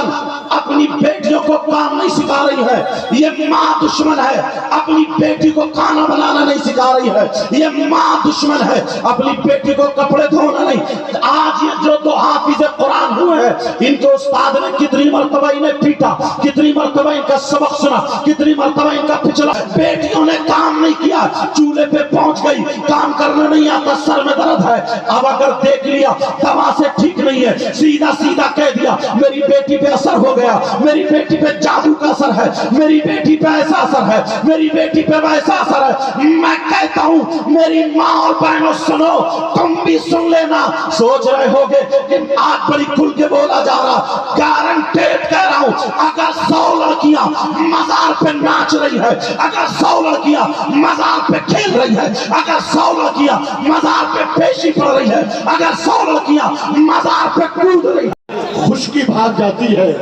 دشمن اپنی بیٹیوں کو کام نہیں سکھا رہی ہے، یہ ماں دشمن ہے اپنی بیٹی کو کھانا بنانا نہیں سکھا رہی ہے، یہ ماں دشمن ہے اپنی بیٹی کو کپڑے دھونا نہیں۔ آج یہ جو دو حافظ قرآن ہوئے ہیں، ان کے استاد نے کتنی مرتبہ انہیں پیٹا، کتنی مرتبہ ان کا سبق سنا، کتنی مرتبہ ان کا پچھلا، بیٹیوں نے کام نہیں کیا، چولہے پہ پہنچ گئی، کام کرنا نہیں آتا، سر میں درد ہے، اب اگر دیکھ لیا دوا سے ٹھیک نہیں ہے، سیدھا سیدھا کہہ دیا میری بیٹی پہ اثر ہو گیا، میری بیٹی پہ جادو کا اثر ہے، میری بیٹی پہ ایسا اثر ہے، میری بیٹی پہ ویسا اثر ہے۔ میں کہتا ہوں میری ماں اور بہنوں سنو، تم بھی سن لینا۔ سوچ رہے ہوگے کہ آج بڑی کھل کے بولا جا رہا، گارنٹیڈ کہہ رہا ہوں، اگر 100 لڑکیاں مزار پہ ناچ رہی ہے، اگر 100 لڑکیاں مزار پہ کھیل رہی ہے، اگر 100 لڑکیاں مزار پہ پیشی پڑ رہی ہے، اگر 100 لڑکیاں مزار پہ کود رہی ہے، خشکی بھاگ جاتی ہے،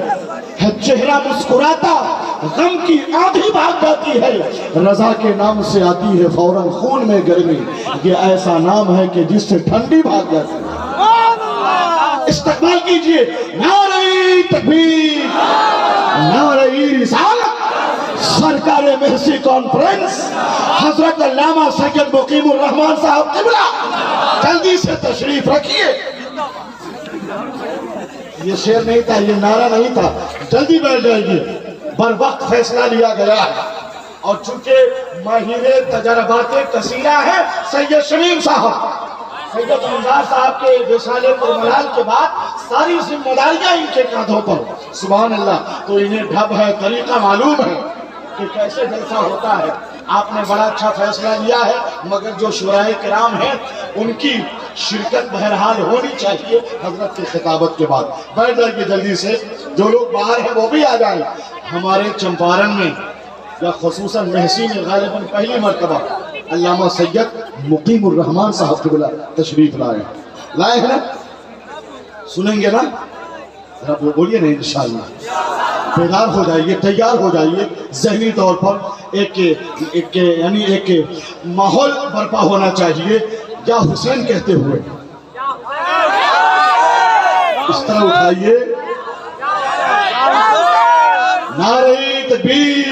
چہرہ مسکراتا، غم کی آندھی بھاگ جاتی ہے، رضا کے نام سے آتی ہے فوراً خون میں گرمی، یہ ایسا نام ہے کہ جس سے ٹھنڈی بھاگ جاتی ہے۔ استقبال کیجئے نعرہ تکبیر، نعرہ رسالت، سرکار محسی کانفرنس، حضرت علامہ سید مقیم الرحمان صاحب قبلہ، جلدی سے تشریف رکھیے۔ یہ شعر نہیں تھا، یہ نعرہ نہیں تھا، جلدی بیٹھ جائیے، بر وقت فیصلہ لیا گیا ہے، اور چونکہ ماہر تجربات کثیرہ ہیں سید شمیم صاحب، سید منظار صاحب کے رسالے پر ملال کے بعد ساری ذمہ داریاں ان کے کاندھوں پر، سبحان اللہ، تو انہیں ڈھب ہے، طریقہ معلوم ہے کہ کیسے جلسہ ہوتا ہے۔ آپ نے بڑا اچھا فیصلہ لیا ہے، مگر جو شورائے کرام ہیں ان کی شرکت بہرحال ہونی چاہیے حضرت کی خطابت کے بعد۔ بیٹھ جائیے جلدی سے، جو لوگ باہر ہیں وہ بھی آ جائیں۔ ہمارے چمپارن میں یا خصوصاً محسی میں غالباً پہلی مرتبہ علامہ سید مقیم الرحمان صاحب قبلہ تشریف لائے ہیں، سنیں گے نا؟ ذرا بولیے نا انشاءاللہ، بیدار ہو جائیے، تیار ہو جائیے، ذہنی طور پر ایک ماحول برپا ہونا چاہیے، یا حسین کہتے ہوئے اس طرح اٹھائیے، نعرہ تکبیر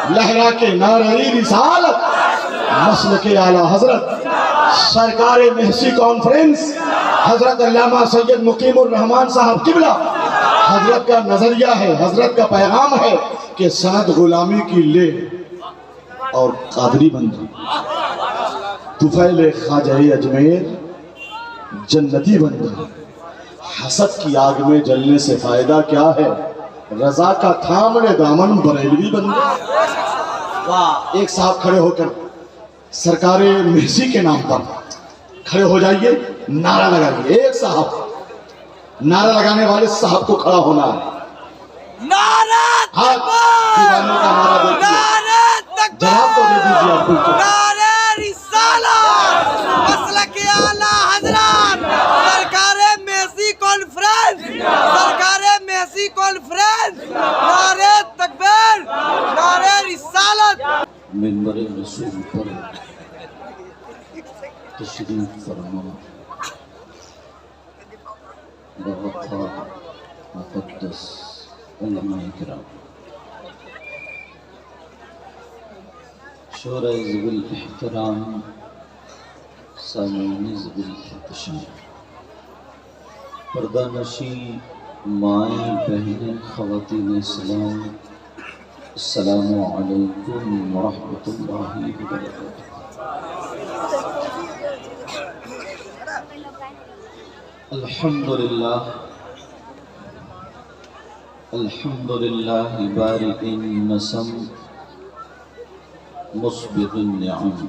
لہرا کے نعرہ رسالت، مسلک اعلیٰ حضرت سرکار محسی کانفرنس حضرت علامہ سید مقیم الرحمان صاحب قبلہ، حضرت کا نظریہ ہے، حضرت کا پیغام ہے کہ سند غلامی کی لے اور قادری بندی، طفیل خواجہ اجمیر جنتی بندی، حسد کی آگ میں جلنے سے فائدہ کیا ہے، رضا کا تھامنے دامن بریلوی بندی۔ ایک صاحب کھڑے ہو کر سرکار محسی کے نام پر کھڑے ہو جائیے، نعرہ لگائیے، ایک صاحب، نعرہ لگانے والے صاحب کو کھڑا ہونا ہے، نعرہ تکبیر، نعرہ تکبیر، جواب تو دے دیجیے آپ کو، نعرہ رسالت، مسلک اعلیٰ حضرت سرکار محسی کانفرنس، سرکار محسی کانفرنس، نعرہ تکبیر، نعرہ رسالت۔ منبر رسول پر تشریف فرما بوقار مقدس علماء کرام، شورى ذوی الاحترام، سامعین ذوی الاحتشام، پردہ نشین مائیں بہنیں خواتین اسلام، السلام علیکم ورحمۃ اللہ وبرکاتہ۔ الحمدللہ، الحمدللہ بارئ النسم مسبغ النعم،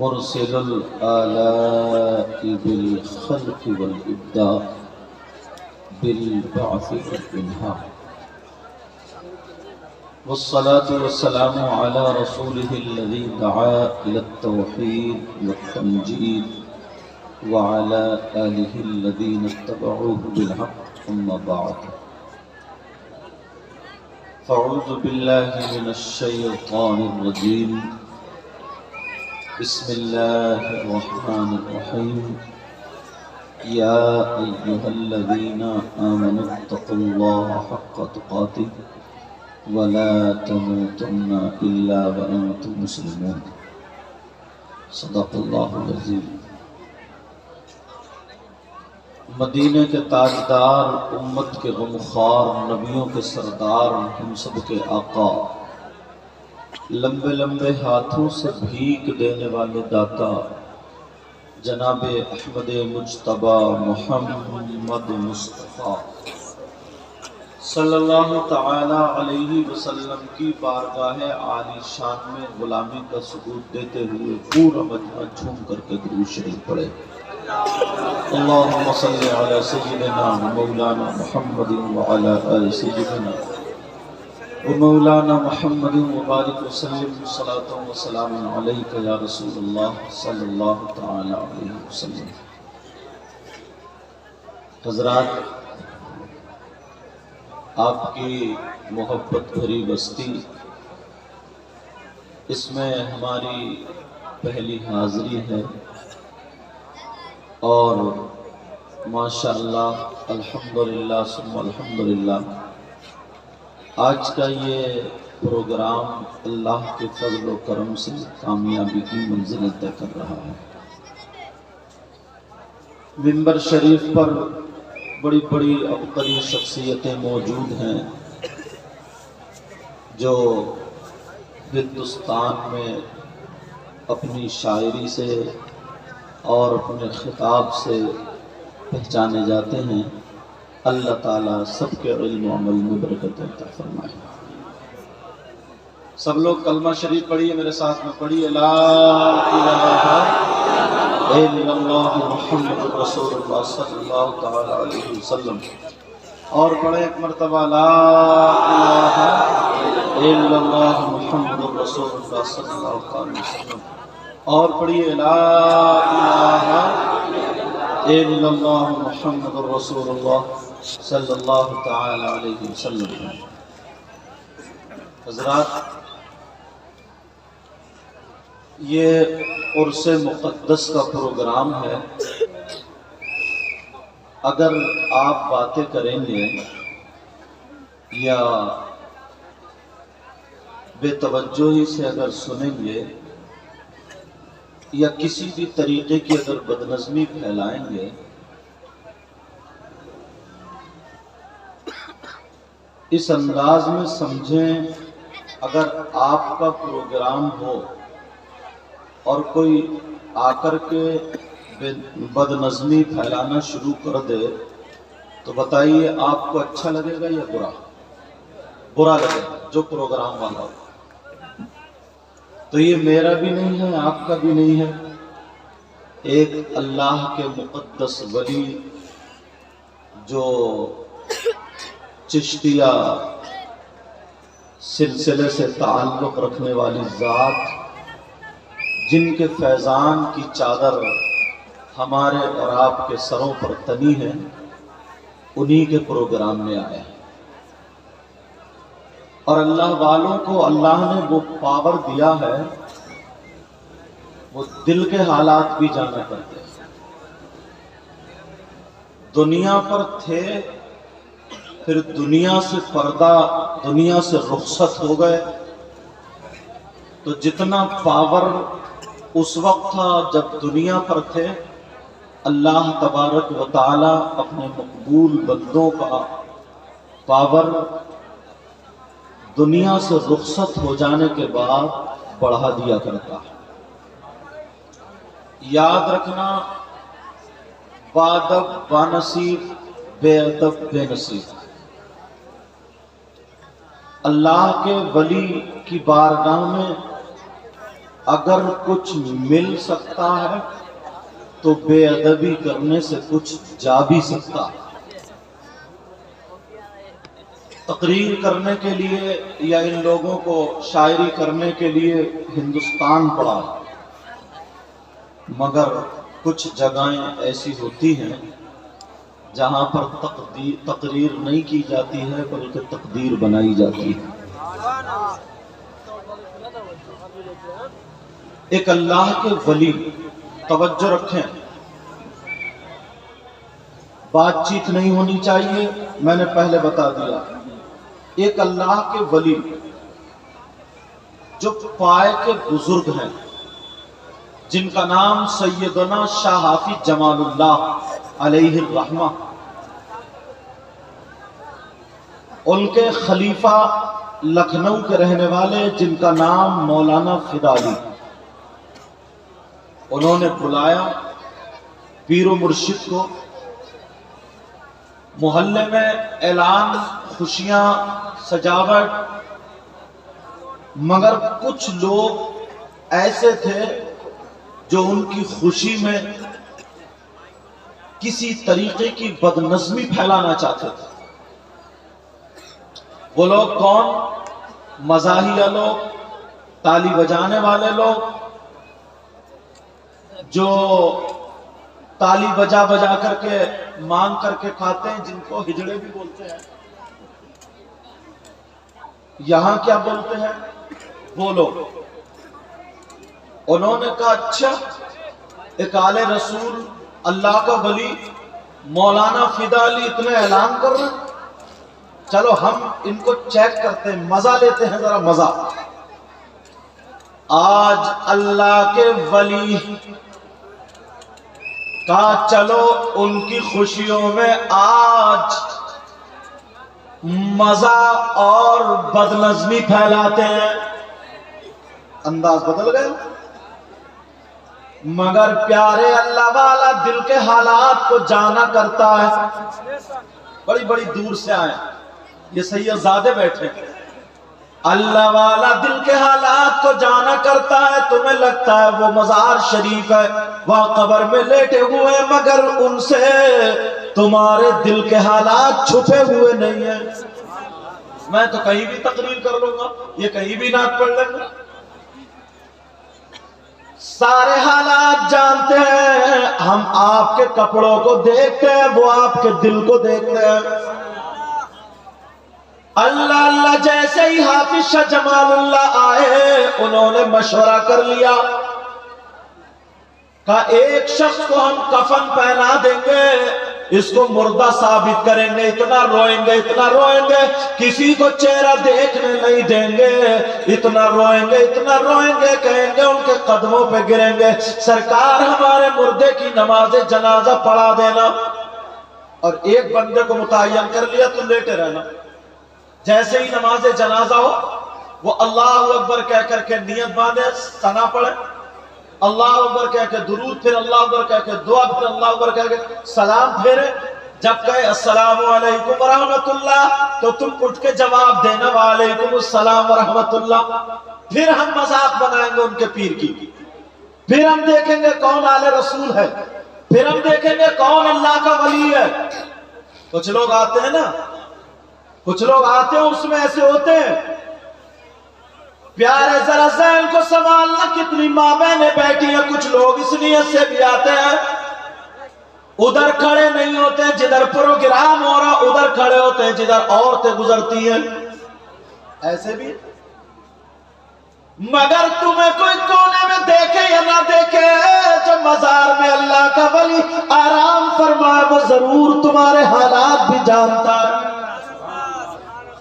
مرسل الآلاء بالخلق والإبداع، بالبعث والإنهاء، والصلاة والسلام على رسوله الذي دعا إلى التوحيد والتمجيد، وعلى آله الذين اتبعوه بالحق، أما بعد، فأعوذ بالله من الشيطان الرجيم، بسم الله الرحمن الرحيم، یا ایہا الذین آمنوا اتقوا اللہ حق تقاتہ ولا تموتن الا وانتم مسلمون۔ صدق اللہ العظیم۔ مدینہ کے تاجدار، امت کے غمخوار، نبیوں کے سردار، ہم سب کے آقا، لمبے لمبے ہاتھوں سے بھیک دینے والے داتا جناب احمد مجتبی محمد مصطفیٰ صلی اللہ تعالی علیہ وسلم کی بارگاہ عالی شان میں غلامی کا ثبوت دیتے ہوئے پورا مجمع جھوم کر کے درود شریف پڑھے۔ اللہم صلی علی سیدنا مولانا محمد وعلی آل سیدنا ومولانا محمد وبارک وسلم صلاۃ و سلام علیک یا رسول اللہ صلی اللہ تعالی علیہ وسلم۔ حضرات، آپ کی محبت بھری بستی، اس میں ہماری پہلی حاضری ہے، اور ماشاءاللہ الحمدللہ ثم الحمدللہ آج کا یہ پروگرام اللہ کے فضل و کرم سے کامیابی کی منزل طے کر رہا ہے۔ منبر شریف پر بڑی بڑی عبقری شخصیتیں موجود ہیں جو ہندوستان میں اپنی شاعری سے اور اپنے خطاب سے پہچانے جاتے ہیں۔ اللہ تعالیٰ سب کے علم و عمل میں برکت عطا فرمائے۔ سب لوگ کلمہ شریف پڑھیے، میرے ساتھ میں پڑھیے، لا الہ الا اللہ محمد رسول اللہ صلی اللہ تعالی علیہ وسلم، اور پڑھیں ایک مرتبہ، لا الہ الا اللہ محمد رسول اللہ صلی اللہ تعالی وسلم، اور پڑھیے، لا الہ الا اللہ محمد رسول اللہ صلی اللہ تعالی علیہ وسلم۔ حضرات، یہ عرس مقدس کا پروگرام ہے۔ اگر آپ باتیں کریں گے یا بے توجہی سے اگر سنیں گے یا کسی بھی طریقے کی اگر بدنظمی پھیلائیں گے، اس انداز میں سمجھیں، اگر آپ کا پروگرام ہو اور کوئی آ کر کے بدنظمی پھیلانا شروع کر دے تو بتائیے آپ کو اچھا لگے گا یا برا؟ برا لگے گا، جو پروگرام والا ہو۔ تو یہ میرا بھی نہیں ہے، آپ کا بھی نہیں ہے۔ ایک اللہ کے مقدس ولی جو چشتیہ سلسلے سے تعلق رکھنے والی ذات، جن کے فیضان کی چادر ہمارے اور آپ کے سروں پر تنی ہے، انہی کے پروگرام میں آئے ہیں۔ اور اللہ والوں کو اللہ نے وہ پاور دیا ہے، وہ دل کے حالات بھی جانا کرتے ہیں۔ دنیا پر تھے، پھر دنیا سے پردہ، دنیا سے رخصت ہو گئے، تو جتنا پاور اس وقت تھا جب دنیا پر تھے، اللہ تبارک و تعالی اپنے مقبول بندوں کا پاور دنیا سے رخصت ہو جانے کے بعد بڑھا دیا کرتا ہے۔ یاد رکھنا، بادب بانصیب، بے ادب بے نصیب۔ اللہ کے ولی کی بارگاہ میں اگر کچھ مل سکتا ہے تو بے ادبی کرنے سے کچھ جا بھی سکتا ہے۔ تقریر کرنے کے لیے یا ان لوگوں کو شاعری کرنے کے لیے ہندوستان پڑا، مگر کچھ جگہیں ایسی ہوتی ہیں جہاں پر تقریر نہیں کی جاتی ہے بلکہ تقدیر بنائی جاتی ہے۔ ایک اللہ کے ولی، توجہ رکھیں، بات چیت نہیں ہونی چاہیے، میں نے پہلے بتا دیا۔ ایک اللہ کے ولی جو پائے کے بزرگ ہیں، جن کا نام سیدنا شاہ حافظ جمال اللہ علیہ الرحمہ، ان کے خلیفہ لکھنؤ کے رہنے والے جن کا نام مولانا فدا علی، انہوں نے بلایا پیر و مرشد کو، محلے میں اعلان، خوشیاں، سجاوٹ، مگر کچھ لوگ ایسے تھے جو ان کی خوشی میں کسی طریقے کی بدنظمی پھیلانا چاہتے تھے۔ وہ لوگ کون؟ مزاحیہ لوگ، تالی بجانے والے لوگ، جو تالی بجا بجا کر کے مانگ کر کے کھاتے ہیں، جن کو ہجڑے بھی بولتے ہیں۔ یہاں کیا بولتے ہیں وہ لوگ؟ انہوں نے کہا اچھا، ایک آل رسول اللہ کا ولی مولانا فدا علی اتنے اعلان کر رہے ہیں، چلو ہم ان کو چیک کرتے ہیں، مزہ لیتے ہیں، ذرا مزہ۔ آج اللہ کے ولی کا چلو ان کی خوشیوں میں آج مزہ اور بدنظمی پھیلاتے ہیں، انداز بدل گئے۔ مگر پیارے اللہ والا دل کے حالات کو جانا کرتا ہے، بڑی بڑی دور سے آئے، یہ سید زادے بیٹھے، اللہ والا دل کے حالات کو جانا کرتا ہے۔ تمہیں لگتا ہے وہ مزار شریف ہے، وہاں قبر میں لیٹے ہوئے، مگر ان سے تمہارے دل کے حالات چھپے ہوئے نہیں ہیں۔ میں تو کہیں بھی تقریر کر لوں گا، یہ کہیں بھی نعت پڑھ لیں گا، سارے حالات جانتے ہیں۔ ہم آپ کے کپڑوں کو دیکھتے ہیں، وہ آپ کے دل کو دیکھتے ہیں۔ اللہ اللہ جیسے ہی حافظ شاہ جمال اللہ آئے، انہوں نے مشورہ کر لیا، کہا ایک شخص کو ہم کفن پہنا دیں گے، اس کو مردہ ثابت کریں گے، اتنا روئیں گے، اتنا روئیں گے، کسی کو چہرہ دیکھنے نہیں دیں گے، اتنا روئیں گے، اتنا روئیں گے، کہیں گے ان کے قدموں پہ گریں گے، سرکار ہمارے مردے کی نماز جنازہ پڑھا دینا۔ اور ایک بندے کو متعین کر لیا، تو لیٹے رہنا، جیسے ہی نماز جنازہ ہو وہ اللہ اکبر کہہ کر کے نیت باندھے، ثنا پڑھے، اللہ اکبر کہہ کے درود، پھر اللہ اکبر کہہ کے دعا، پھر اللہ اکبر کہہ کے سلام پھیرے۔ جب کہے السلام علیکم ورحمت اللہ، تو تم اٹھ کے جواب دینا وعلیکم السلام ورحمت اللہ۔ پھر ہم مذاق بنائیں گے ان کے پیر کی، پھر ہم دیکھیں گے کون آل رسول ہے، پھر ہم دیکھیں گے کون اللہ کا ولی ہے۔ کچھ لوگ آتے ہیں نا، کچھ لوگ آتے ہیں اس میں ایسے ہوتے ہیں، پیارے ذرا ذہن کو سنبھالنا، کتنی ماں بہنیں بیٹھی ہیں، کچھ لوگ اس نیت سے بھی آتے ہیں، ادھر کھڑے نہیں ہوتے جدھر پروگرام ہو رہا، ادھر کھڑے ہوتے ہیں جدھر عورتیں گزرتی ہیں، ایسے بھی۔ مگر تمہیں کوئی کونے میں دیکھے یا نہ دیکھے، جو مزار میں اللہ کا ولی آرام فرمائے، وہ ضرور تمہارے حالات بھی جانتا ہے۔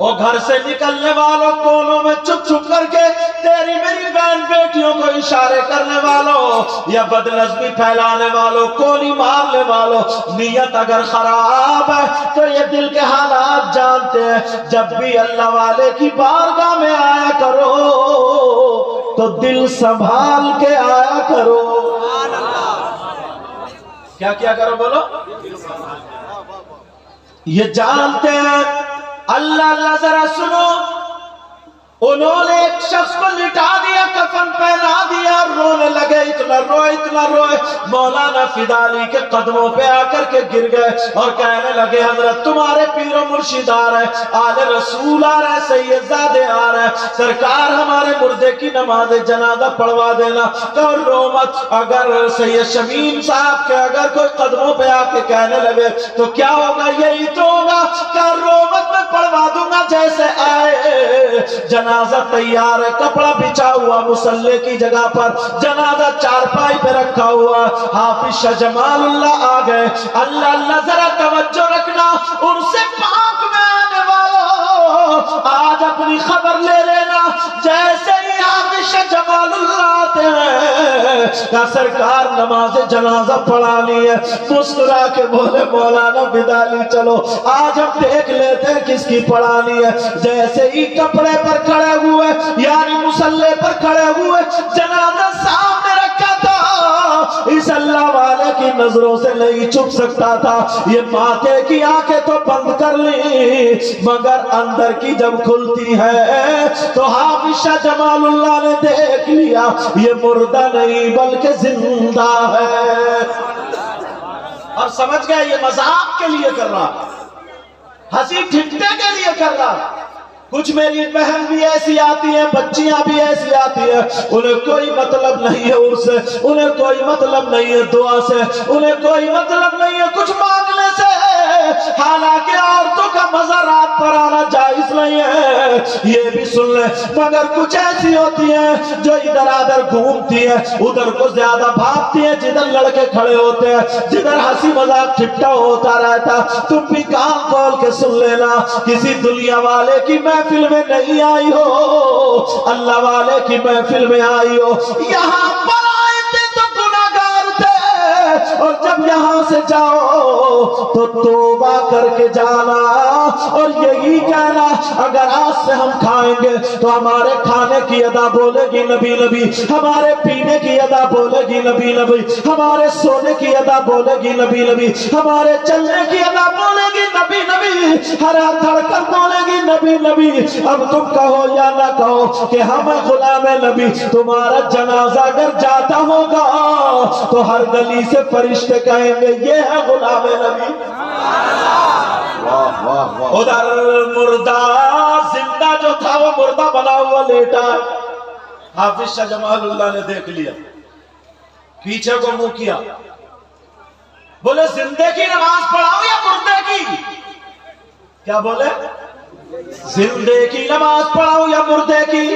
اور گھر سے نکلنے والوں، کونوں میں چھپ چھپ کر کے تیری میری بہن بیٹیوں کو اشارے کرنے والوں، یا بدنظمی پھیلانے والوں، کولی مارنے والوں، نیت اگر خراب ہے تو یہ دل کے حالات جانتے ہیں۔ جب بھی اللہ والے کی بارگاہ میں آیا کرو تو دل سنبھال کے آیا کرو۔ کیا کیا کرو بولو؟ یہ جانتے ہیں۔ اللہ اللہ ذرا سنو، انہوں نے ایک شخص کو لٹا دیا، کفن پہنا دیا، رونے لگے، اتنا روئے اتنا روئے، مولانا فدا علی کے قدموں پہ آ کر کے گر گئے اور کہنے لگے حضرت تمہارے پیر و مرشد آ رہے، آل رسول آ رہے، سید زادے آ رہے، سرکار ہمارے مردے کی نماز جنازہ پڑھوا دینا۔ تو رو مت، اگر سید شمیم صاحب کے اگر کوئی قدموں پہ آ کے کہنے لگے تو کیا ہوگا؟ یہی تو ہوگا کہ رو مت، میں پڑھوا دوں گا جیسے آئے، जनाजा तैयार है, कपड़ा बिछा हुआ मुसल्ले की जगह पर, जनाजा चारपाई पे रखा हुआ। हाफिज शाह जमालुल्लाह आ गए। अल्लाह अल्लाह, जरा तवज्जो रखना, उनसे पाक में आने वालों, आज अपनी खबर ले लेना। जैसे ही हाफिज शाह जमालुल्लाह आते हैं का सरकार नमाज जनाजा पढ़ा ली है, मुस्कुरा के बोले मौलाना बिदाली चलो आज हम देख लेते हैं किसकी पढ़ानी है। जैसे ही कपड़े पर खड़े हुए, यानी मुसल्ले पर खड़े हुए, जनाजा सामने रखा था, इस अल्लाह वाले की नजरों से नहीं छुप सकता था। ये माथे की आंखें तो बंद कर ली, मगर अंदर की जब खुलती है तो हाफिज शाह जमालुल्लाह ने देख लिया ये मुर्दा नहीं बल्कि जिंदा है। और समझ गए ये मजाक के लिए कर रहा, हंसी ठिठ्ठे के लिए कर रहा। कुछ मेरी बहन भी ऐसी आती है, बच्चियां भी ऐसी आती है, उन्हें कोई मतलब नहीं है उससे, उन्हें कोई मतलब नहीं है दुआ से, उन्हें कोई मतलब नहीं है कुछ मांगने से। हालांकि औरतों का मजा रात पर आना जायज नहीं है, ये भी सुन ले। मगर कुछ ऐसी होती है जो इधर आधर घूमती है, उधर को ज्यादा भागती है जिधर लड़के खड़े होते हैं, जिधर हंसी मजाक ठिट्ठा होता रहता। तुम भी कान खोल के सुन लेना, किसी दुनिया वाले की महफिल में नहीं आई हो, अल्लाह वाले की महफिल में आई हो। यहाँ पर आए थे तो गुनाहगार थे, और जब यहाँ से जाओ तो तौबा करके जाना, और यही कहना अगर आज से हम खाएंगे तो हमारे खाने की अदा बोलेगी नबी नबी, हमारे पीने की अदा बोलेगी नबी नबी, हमारे सोने की अदा बोलेगी नबी नबी, हमारे चलने की अदा बोलेगी नबी नबी, हर धड़कन बोलेगी नबी नबी। अब तुम कहो या ना कहो कि हम गुलाम नबी, तुम्हारा जनाजा अगर जाता होगा तो हर गली से फरिश्ते कहेंगे ये है गुलाम नबी। वाह वाह वाह। उधर मुर्दा जिंदा जो था वो मुर्दा बना हुआ लेटा। हाफिज शाह जमालुल्लाह ने देख लिया, पीछे को मुंह किया, बोले जिंदे की नमाज पढ़ाओ या मुर्दे की? क्या बोले? जिंदे की नमाज पढ़ाओ या मुर्दे की?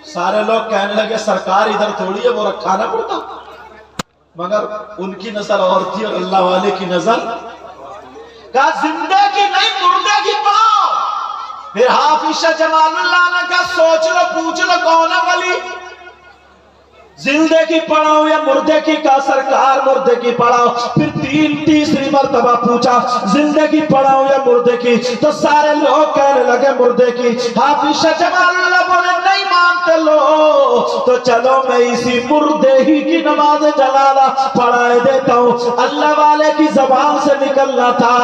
सारे लोग कहने लगे सरकार इधर थोड़ी है वो रखा ना पड़ता, मगर उनकी नजर और थी और अल्लाह वाले की नजर कहा जिंदे की नहीं मुर्दे की पढ़ाओ। फिर हाफिज शाह जमालुल्लाह ने कहा सोच लो पूछ लो कौन है वली, जिंदे की पढ़ाओ या मुर्दे की? का सरकार मुर्दे की पढ़ाओ। फिर तीसरी मर्तबा पूछा जिंदे की पढ़ाओ या मुर्दे की? तो सारे लोग कहने लगे मुर्दे की। हाफिज शाह जमालुल्लाह बोले नहीं मानते लो तो चलो मैं इसी मुर्दे ही की नमाज जनाजा पढ़ाए देता हूँ। अल्लाह वाले की जबान से निकलना था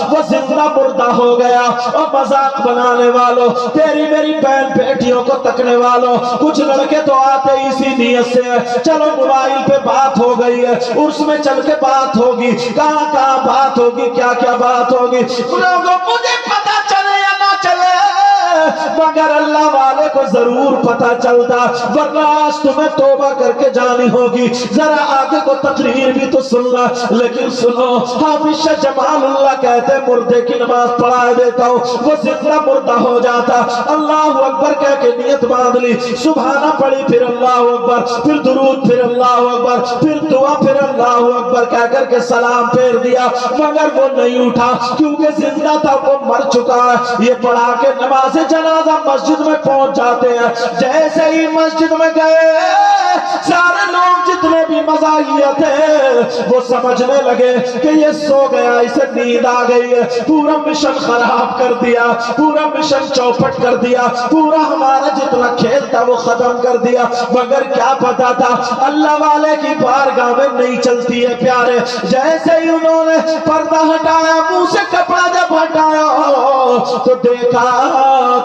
वो जिंदा मुर्दा हो गया। और मजाक बनाने वालों, तेरी मेरी बहन बेटियों को तकने वालों, कुछ लड़के तो आते इसी नियत से चलो मोबाइल पे बात हो गई है, उसमें चल के बात होगी, कहाँ कहाँ बात होगी, क्या क्या बात होगी, लोगों मुझे पता चले या ना चले, मगर अल्लाह वाले को जरूर पता चलता। वरना आज तुम्हें तौबा करके जानी होगी। जरा आगे को तकरीर भी तो सुनना, लेकिन सुनो हाफिज शाह जमालुल्लाह कहते मुर्दे की नमाज पढ़ा देता हूँ, वो जिंदा मुर्दा हो जाता। अल्लाह अकबर कह के नियत बांध ली, सुभाना पड़ी, फिर अल्लाह अकबर, फिर दुरूद, फिर अल्लाह अकबर, फिर दुआ, फिर अल्लाह अकबर कह करके सलाम फेर दिया, मगर वो नहीं उठा क्योंकि जिंदा था, वो मर चुका है। ये पढ़ा के नमाज जनाजा मस्जिद में पहुंच जाते हैं। जैसे ही मस्जिद में गए सारे लोग जितने भी मज़ाहिया थे वो समझने लगे कि ये सो गया, इसे नींद आ गई है, पूरा मिशन खराब कर दिया, पूरा मिशन चौपट कर दिया, पूरा हमारा जितना खेल था वो खत्म कर दिया। मगर क्या पता था अल्लाह वाले की बारगाह में नहीं चलती है प्यारे। जैसे ही उन्होंने पर्दा हटाया, मुंह से कपड़ा जब हटाया तो देखा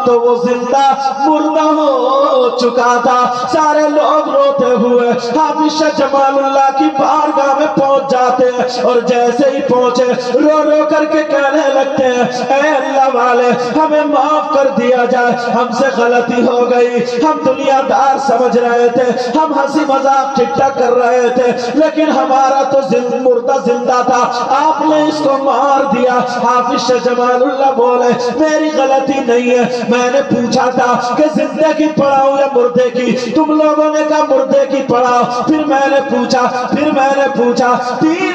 तो वो जिंदा मुर्दा हो चुका था। सारे लोग रोते हुए हाफिज शाह जमालुल्लाह की बारगाह में पहुंच जाते हैं, और जैसे ही पहुंचे रो रो करके कहने लगते हैं ऐ अल्लाह والے ہمیں معاف کر دیا جائے، ہم سے غلطی ہو گئی، ہم دنیا دار سمجھ رہے تھے، ہم ہنسی مذاق ٹھٹا کر رہے تھے، لیکن ہمارا تو مردہ زندہ تھا، آپ نے اس کو مار دیا۔ حافظ شاہ جمال اللہ بولے میری غلطی نہیں ہے، میں نے پوچھا تھا کہ زندے کی پڑھاؤ یا مردے کی، تم لوگوں نے کہا مردے کی پڑھاؤ، پھر میں نے پوچھا 3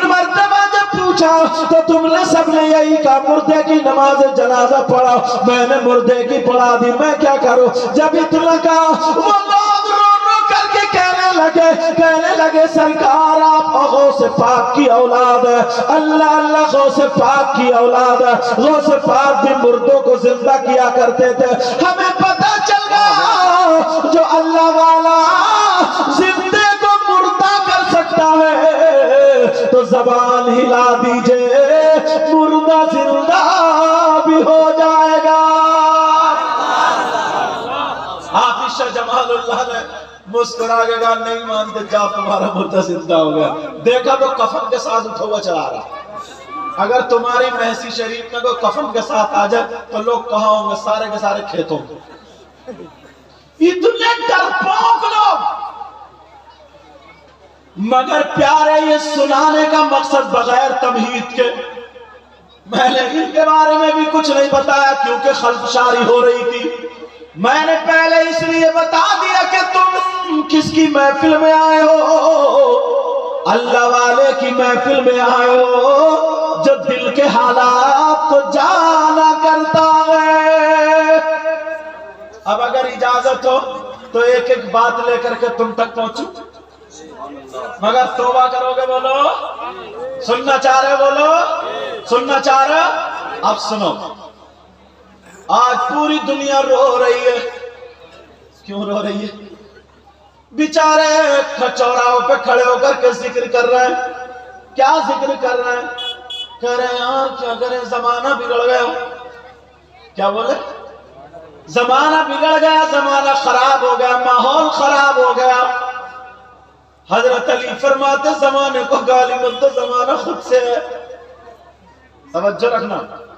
مرتبہ جب پوچھا تو تم نے سب نے یہی کہا مردے کی نماز جنازہ پڑھاؤ، میں نے مردے کی پڑھا دی، میں کیا کروں؟ جب اتنا کہا وہ لوگ رو رو کر کے کہنے لگے سرکار آپ غوث پاک کی اولاد ہے، اللہ اللہ غوث پاک کی اولاد ہے، غوث پاک بھی مردوں کو زندہ کیا کرتے تھے، ہمیں پتہ چل گیا جو اللہ والا زندے کو مردہ کر سکتا ہے تو زبان ہلا دیجئے مردہ زندہ بھی ہو جائے گا۔ حافظ شاہ جمال اللہ نے مسکرا کے کہا نہیں مانتے، جا تمہارا مردہ زندہ ہو گیا، دیکھا تو کفن کے ساتھ اٹھا ہوا چلا رہا۔ اگر تمہاری محسی شریف میں کوئی کفن کے ساتھ آ جائے تو لوگ کہاں ہوں گے؟ سارے کے سارے کھیتوں میں۔ اتنے ڈرپوک لوگ، مگر پیارے یہ سنانے کا مقصد بغیر تمہید کے، میں نے ان کے بارے میں بھی کچھ نہیں بتایا کیونکہ خلفشاری ہو رہی تھی، میں نے پہلے اس لیے بتا دیا کہ تم کس کی محفل میں آئے ہو، اللہ والے کی محفل میں آئے ہو جو دل کے حالات کو جانا کرتا ہے۔ اب اگر اجازت ہو تو ایک ایک بات لے کر کے تم تک پہنچوں، مگر توبہ کرو گے؟ بولو سننا چاہ رہے؟ بولو سننا چاہ رہے؟ اب سنو، آج پوری دنیا رو رہی ہے، کیوں رو رہی ہے؟ بیچارے چوراہوں پہ کھڑے ہو کر کے ذکر کر رہے ہیں، کیا ذکر کر رہے ہیں؟ کہہ رہے ہیں یار کیا کریں، زمانہ بگڑ گیا۔ کیا بولے؟ زمانہ بگڑ گیا، زمانہ خراب ہو گیا، ماحول خراب ہو گیا۔ حضرت علی فرماتے زمانے کو گالی مت دو، زمانہ خود سے ہے۔ توجہ رکھنا،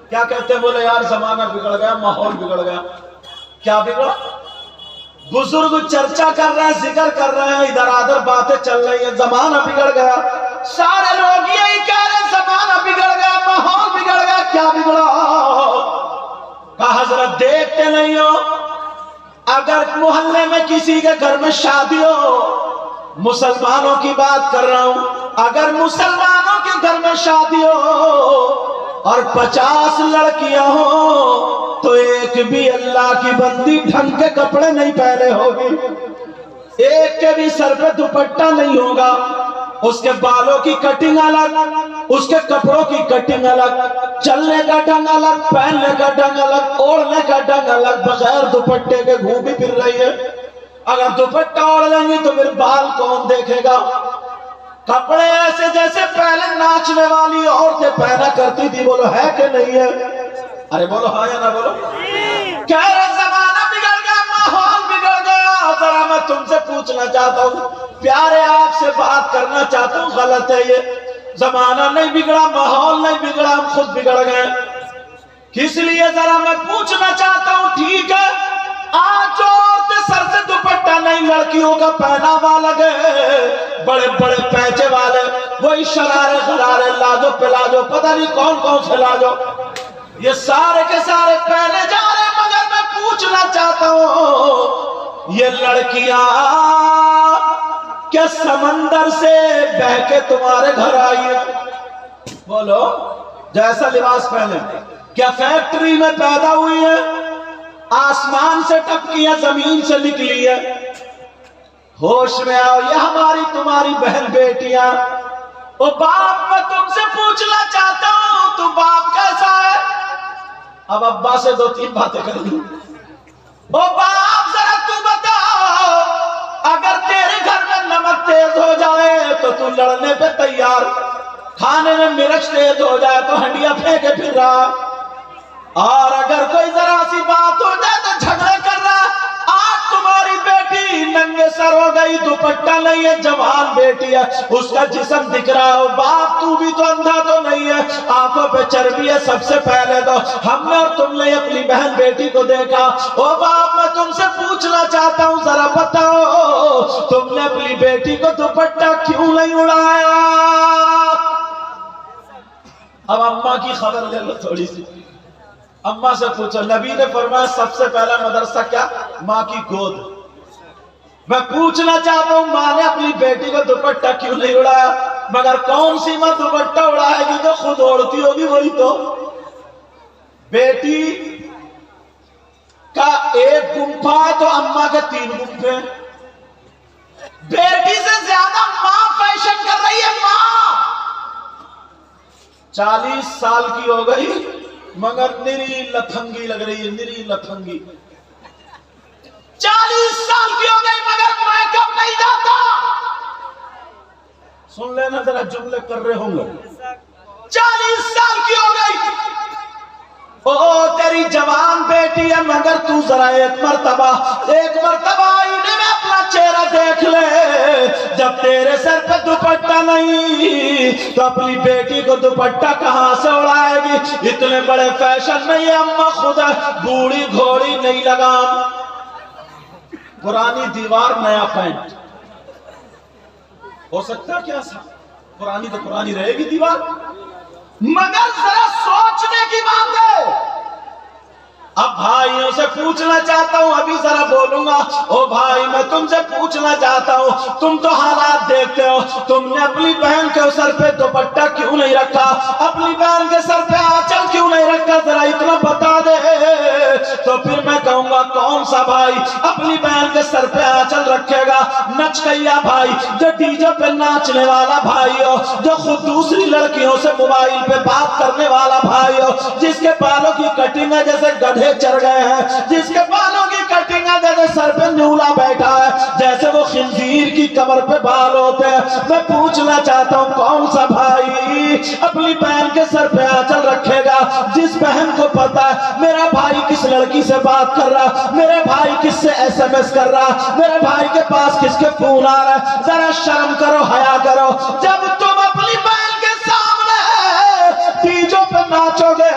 کیا کہتے ہیں؟ بولے یار زمانہ بگڑ گیا، ماحول بگڑ گیا۔ کیا بگڑا؟ بزرگ چرچا کر رہے ہیں، ذکر کر رہے ہیں، ادھر ادھر باتیں چل رہی ہیں، زمانہ بگڑ گیا۔ سارے لوگ یہی کہہ رہے ہیں زمانہ بگڑ گیا، ماحول بگڑ گیا۔ کیا بگڑا؟ کہا حضرت دیکھتے نہیں ہو، اگر محلے میں کسی کے گھر میں شادی ہو، مسلمانوں کی بات کر رہا ہوں، اگر مسلمانوں کے گھر میں شادی ہو اور 50 لڑکیاں ہوں تو ایک بھی اللہ کی بندی ڈھنگ کے کپڑے نہیں پہنے ہوگی، ایک کے بھی سر پہ دوپٹہ نہیں ہوگا، اس کے بالوں کی کٹنگ الگ، اس کے کپڑوں کی کٹنگ الگ، چلنے کا ڈھنگ الگ، پہننے کا ڈھنگ الگ، اوڑھنے کا ڈھنگ الگ، بغیر دوپٹے کے گھومی پھر رہی ہے۔ اگر دوپٹہ اوڑھ لیں گی تو پھر بال کون دیکھے گا؟ کپڑے ایسے جیسے پہلے ناچنے والی عورتیں پہنا کرتی تھی، بولو ہے کہ نہیں ہے؟ ارے بولو ہاں یا نہ بولو؟ کہہ رہے زمانہ بگڑ گیا، ماحول بگڑ گیا۔ ذرا میں تم سے پوچھنا چاہتا ہوں، پیارے آپ سے بات کرنا چاہتا ہوں، غلط ہے یہ؟ زمانہ نہیں بگڑا، ماحول نہیں بگڑا، ہم خود بگڑ گئے۔ کس لیے ذرا میں پوچھنا چاہتا ہوں؟ ٹھیک ہے آج جو عورتیں سر سے دوپٹہ نہیں، لڑکیوں کا پہناوا لگے، بڑے بڑے پیچے والے، وہی شرارے غرارے، لاجو پلاجو، پتہ نہیں کون کون سے لاجو، یہ سارے کے سارے پہنے جا رہے۔ مگر میں پوچھنا چاہتا ہوں، یہ لڑکیاں کیا سمندر سے بہ کے تمہارے گھر آئی ہے؟ بولو، جیسا لباس پہنے کیا فیکٹری میں پیدا ہوئی ہے؟ آسمان سے ٹپکی ہے، زمین سے نکلی ہے؟ ہوش میں آؤ، یہ ہماری تمہاری بہن بیٹیاں۔ او باپ، میں تم سے پوچھنا چاہتا ہوں، تو باپ کیسا ہے؟ اب ابا سے 2-3 باتیں کر لی۔ او باپ ذرا تو بتا، اگر تیرے گھر میں نمک تیز ہو جائے تو تو لڑنے پہ تیار، کھانے میں مرچ تیز ہو جائے تو ہنڈیاں پھینکے پھر رہا، اور اگر کوئی ذرا سی بات ہو جائے تو جھگڑے کر رہا۔ آج تمہاری بیٹی ننگے سر ہو گئی दुपट्टा नहीं है, जवान बेटी है, उसका जिस्म दिख रहा हो। बाप तू भी तो अंधा तो नहीं है, आंखों पे चर्बी है। सबसे पहले तो हमने और तुमने अपनी बहन बेटी को देखा। ओ बाप मैं तुमसे पूछना चाहता हूँ, जरा बताओ तुमने अपनी बेटी को दुपट्टा क्यों नहीं उड़ाया? अब अम्मा की खबर ले लो थोड़ी सी, अम्मा से पूछो। नबी ने फरमाया सबसे पहला मदरसा क्या? माँ की गोद। मैं पूछना चाहता हूं माँ ने अपनी बेटी को दुपट्टा क्यों नहीं उड़ाया? मगर कौन सी माँ दुपट्टा उड़ाएगी जो खुद ओढ़ती होगी? वही तो बेटी का एक गुम्फा है तो अम्मा के 3 गुम्फे। बेटी से ज्यादा माँ फैशन कर रही है। माँ 40 साल की हो गई मगर निरी लफंगी लग रही है, निरी लफंगी। 40 साल की हो गई मगर मेकअप नहीं जाता। सुन लेना जरा, जुमले कर रहे होंगे। 40 साल की हो गई, ओ तेरी जवान बेटी है मगर तू जरा एक मर्तबा आईने में अपना चेहरा देख ले। जब तेरे सर पे दुपट्टा नहीं तो अपनी बेटी को दुपट्टा कहां से उड़ाएगी? इतने बड़े फैशन में ये अम्मा खुद बूढ़ी घोड़ी नहीं लगाम। पुरानी दीवार नया पेंट हो सकता क्या? पुरानी तो पुरानी रहेगी दीवार, मगर जरा सोचने की बात है। अब भाइयों से पूछना चाहता हूं, अभी जरा बोलूंगा। ओ भाई मैं तुमसे पूछना चाहता हूं, तुम तो हालात देखते हो, तुमने अपनी बहन के सर पे दुपट्टा क्यों नहीं रखा? अपनी बहन के सर पे आंचल क्यों नहीं रखा? जरा इतना बता दे तो फिर मैं कहूंगा कौन सा भाई अपनी बहन के सर पे आंचल रखेगा? नचकैया भाई, जो डीजे पे नाचने वाला भाई हो, जो खुद दूसरी लड़कियों से मोबाइल पे बात करने वाला भाई हो, जिसके बालों की कटिंग है जैसे गधे चढ़ गए हैं, जिसके बालों की कटिंग है जैसे सर पे न्यूला बैठा है, जैसे वो खिंजीर की कमर पे बाल होते हैं। मैं पूछना चाहता हूँ कौन सा भाई अपनी बहन के सर पे आंचल रखेगा? जिस बहन को पता है मेरा भाई किस लड़की से बात कर रहा, मेरे भाई किससे SMS कर रहा, मेरे भाई के पास किसके फोन आ रहा है, जरा शर्म करो, हया करो। जब तुम अपनी बहन के सामने डीजों पे नाचोगे,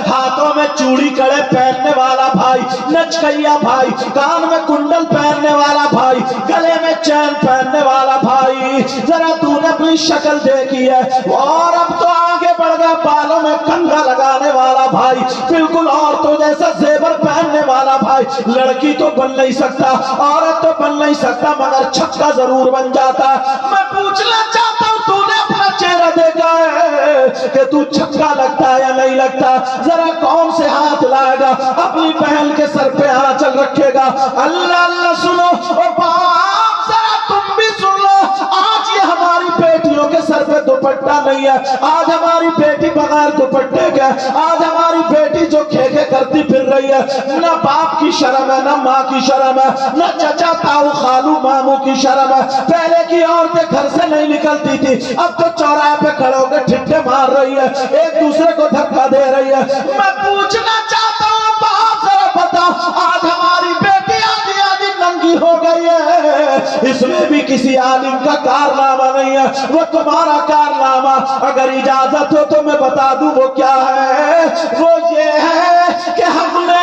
हाथों में चूड़ी कड़े पहनने वाला भाई, नचकैया भाई, कान में कुंडल पहनने वाला भाई, गले में चैन पहनने वाला भाई, जरा तूने अपनी शक्ल देखी है? और अब तो आगे बढ़ गया, बालों में कंघा लगाने वाला भाई, बिल्कुल औरतों जैसा जेवर पहनने वाला भाई। लड़की तो बन नहीं सकता, औरत तो बन नहीं सकता, मगर छक्का जरूर बन जाता। मैं पूछना चाहता हूँ तूने अपना चेहरा देखा है कि तू छक्का लगता है या नहीं लगता? जरा कौन से हाथ लाएगा अपनी बहन के सर पे आंचल रखेगा? अल्लाह अल्लाह सुनो, और बाप जरा तुम भी सुन लो। आज ये हमारी बेटियों के सर पे दुपट्टा नहीं है, आज हमारी बेटी बगैर दुपट्टे के, आज हमारी बेटी जो खेखे करती फिर रही है, ना बाप की शर्म है, ना माँ की शर्म है, ना चचा ताऊ खालू मामू की शर्म है। पहले की औरतें घर से नहीं निकलती थी, अब तो चौराहे पे खड़े होकर ठिट्ठे मार रही है, एक दूसरे को धक्का दे रही है। मैं पूछना चाहता हूँ बाप जरा बता, आज हमारी बेटी आधी आधी नंगी हो गई है, इसमें भी किसी आलिम का कारनामा नहीं है, वो तुम्हारा कारनामा। अगर इजाजत हो तो मैं बता दूं वो क्या है? वो ये है कि हमने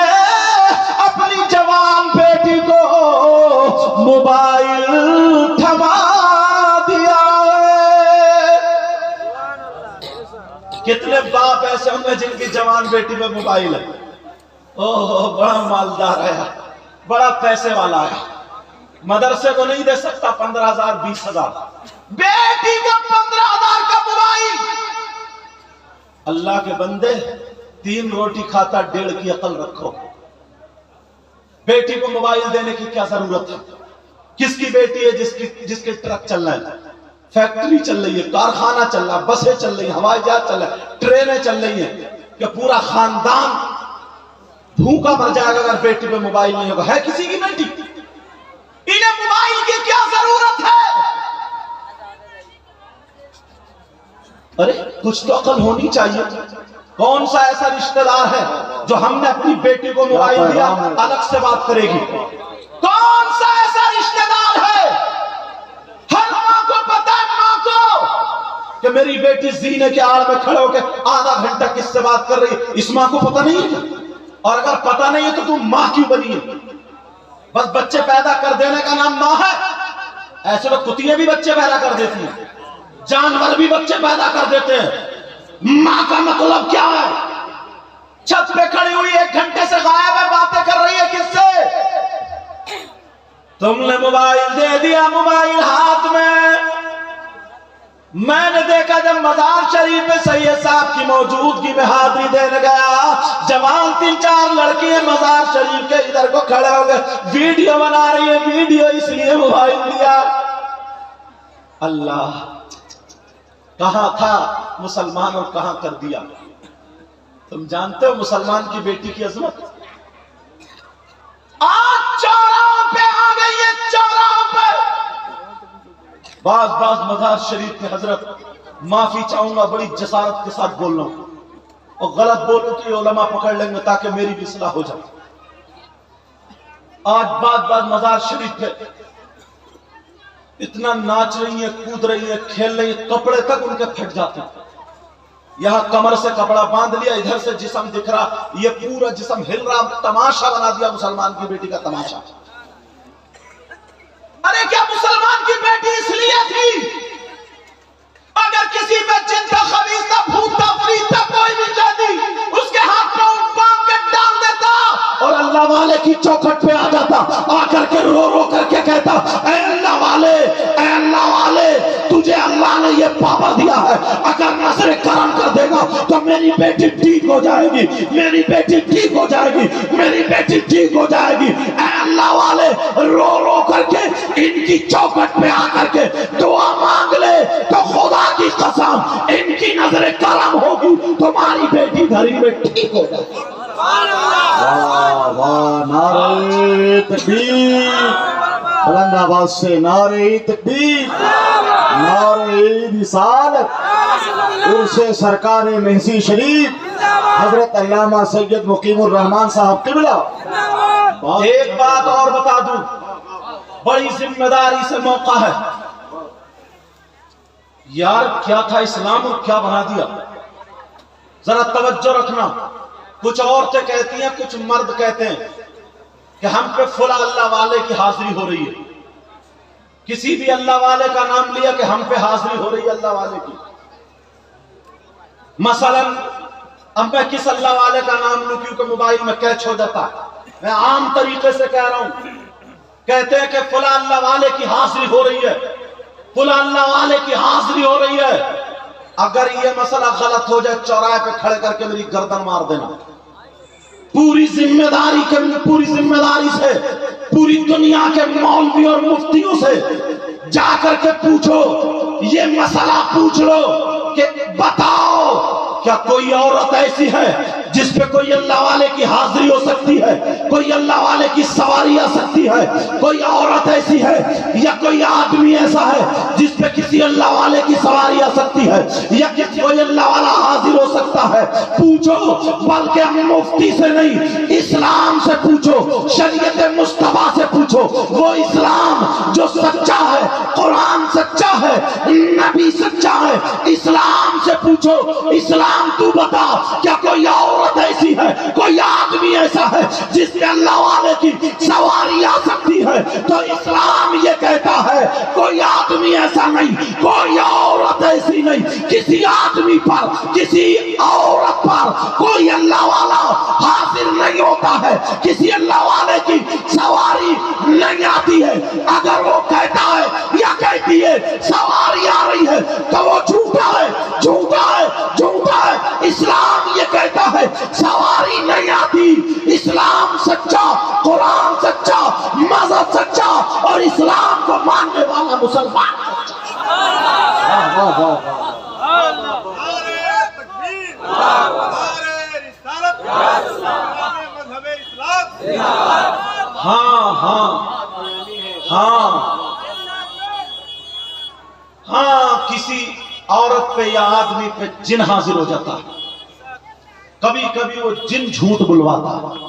अपनी जवान बेटी को मोबाइल थमा दिया है। कितने बाप ऐसे होंगे जिनकी जवान बेटी में मोबाइल है? ओह बड़ा मालदार है, बड़ा पैसे वाला है, मदरसे को नहीं दे सकता 15,000 20,000, बेटी को 15,000 का मोबाइल। अल्लाह के बंदे 3 रोटी खाता 1.5 की अकल रखो। बेटी को मोबाइल देने की क्या जरूरत है? किसकी बेटी है जिसके ट्रक चल रहा है, फैक्ट्री चल रही है, कारखाना चल रहा है, बसें चल रही है, हवाई जहाज चल रहा है, ट्रेनें चल रही है, कि पूरा खानदान भूखा मर जाएगा अगर बेटी पे मोबाइल नहीं होगा? है किसी की बेटी? इन्हें मोबाइल की क्या जरूरत है? अरे कुछ तो अकल होनी चाहिए। कौन सा ऐसा रिश्तेदार है जो हमने अपनी बेटी को मोबाइल दिया अलग से बात करेगी? कौन सा ऐसा रिश्तेदार है کہ میری بیٹی زینے کے آڑ میں کھڑے ہو کے آدھا گھنٹہ کس سے بات کر رہی ہے؟ اس ماں کو پتہ نہیں ہے؟ اور اگر پتہ نہیں ہے تو تم ماں کیوں بنی ہے؟ بس بچے پیدا کر دینے کا نام ماں ہے؟ ایسے تو کتیاں بھی بچے پیدا کر دیتی ہیں، جانور بھی بچے پیدا کر دیتے ہیں۔ ماں کا مطلب کیا ہے؟ چھت پہ کھڑی ہوئی 1 گھنٹے سے غائب ہے، باتیں کر رہی ہے کس سے؟ تم نے موبائل دے دیا، موبائل ہاتھ میں۔ میں نے دیکھا جب مزار شریف میں سید صاحب کی موجودگی میں حاضری دینے گیا، جوان 3-4 لڑکیاں مزار شریف کے ادھر کو کھڑے ہو گئے، ویڈیو بنا رہی ہے، ویڈیو اس لیے موبائل دیا۔ اللہ کہاں تھا مسلمان اور کہاں کر دیا؟ تم جانتے ہو مسلمان کی بیٹی کی عظمت؟ آج چوراہوں پہ آ گئی ہے، چوراہوں پہ۔ بعض مزار شریف میں حضرت معافی چاہوں گا، بڑی جسارت کے ساتھ بول رہا ہوں، اور غلط بولوں تو علماء پکڑ لیں گے تاکہ میری بھی اصلاح ہو جائے۔ آج بعض مزار شریف پہ اتنا ناچ رہی ہیں، کود رہی ہیں، کھیل رہی ہیں، کپڑے تک ان کے پھٹ جاتے ہیں۔ یہاں کمر سے کپڑا باندھ لیا، ادھر سے جسم دکھ رہا، یہ پورا جسم ہل رہا، تماشا بنا دیا مسلمان کی بیٹی کا تماشا۔ ارے کیا مسلمان کی بیٹی اس لیے تھی؟ اگر کسی پہ جن کا خبیث تھا، بھوت تھا، فریت تھا، کوئی بھی شادی اس کے ہاتھ میں اٹھ باندھ کے ڈال دیتا اور اللہ والے کی چوکھٹ پہ آ جاتا، آ کر کے رو کر کے کہتا، اے اللہ والے، اے اللہ والے، تجھے اللہ نے یہ پاور دیا ہے، اگر نظر کرم کر دے گا تو میری بیٹی ٹھیک ہو جائے گی، میری بیٹی ٹھیک ہو جائے گی، میری بیٹی ٹھیک ہو جائے گی۔ اے اللہ والے، رو کر کے ان کی چوکھٹ پہ آ کر کے دعا مانگ لے تو خدا کی قسم ان کی نظر کرم ہوگی، تمہاری بیٹی گھری میں ٹھیک ہو جائے گی۔ واہ واہ، نعرہ تکبیر، بلند آواز سے نعرہ تکبیر، نعرہ رسالت، عرس سرکار مہسی شریف حضرت علامہ سید مقیم الرحمان صاحب قبلہ۔ ایک بات اور بتا دوں، بڑی ذمہ داری سے موقع ہے۔ یار کیا تھا اسلام اور کیا بنا دیا؟ ذرا توجہ رکھنا۔ کچھ عورتیں کہتی ہیں، کچھ مرد کہتے ہیں کہ ہم پہ فلاں اللہ والے کی حاضری ہو رہی ہے، کسی بھی اللہ والے کا نام لیا کہ ہم پہ حاضری ہو رہی ہے اللہ والے کی۔ مثلا اب میں کس اللہ والے کا نام لوں کیونکہ موبائل میں کیچ ہو جاتا ہے، میں عام طریقے سے کہہ رہا ہوں، کہتے ہیں کہ فلاں اللہ والے کی حاضری ہو رہی ہے، فلاں اللہ والے کی حاضری ہو رہی ہے۔ اگر یہ مسئلہ غلط ہو جائے، چوراہے پہ کھڑے کر کے میری گردن مار دینا۔ پوری ذمہ داری سے پوری دنیا کے مولوی اور مفتیوں سے جا کر کے پوچھو، یہ مسئلہ پوچھ لو کہ بتاؤ کیا کوئی عورت ایسی ہے جس پہ کوئی اللہ والے کی حاضری ہو سکتی ہے، کوئی اللہ والے کی سواری آ سکتی ہے؟ کوئی عورت ایسی ہے یا کوئی آدمی ایسا ہے جس پہ کسی اللہ والے کی سواری آ سکتی ہے یا کوئی اللہ والا حاضر ہو سکتا ہے؟ پوچھو، بلکہ مفتی سے نہیں، اسلام سے پوچھو، شریعت مصطفیٰ سے پوچھو، وہ اسلام جو سچا ہے، قرآن سچا ہے، نبی سچا ہے، اسلام سے پوچھو۔ اسلام تو بتا، کیا کوئی عورت ایسی ہے، کوئی آدمی ایسا ہے جس پہ اللہ والے کی سواری آ سکتی ہے؟ تو اسلام یہ کہتا ہے کوئی آدمی ایسا نہیں، کوئی عورت ایسی نہیں، کسی آدمی پر، کسی عورت پر کوئی اللہ والا حاضر نہیں ہوتا ہے، کسی اللہ والے کی سواری نہیں آتی ہے۔ اگر وہ کہتا ہے یا کہتی ہے سواری آ رہی ہے تو وہ جھوٹا ہے، جھوٹا ہے، جھوٹا ہے۔ اسلام یہ کہتا ہے سواری نہیں آتی۔ اسلام سچا، قرآن سچا، مذہب سچا، اور اسلام کو ماننے والا مسلمان سچا۔ ہاں کسی عورت پہ یا آدمی پہ جن حاضر ہو جاتا ہے، کبھی کبھی وہ جن جھوٹ بلواتا ہے،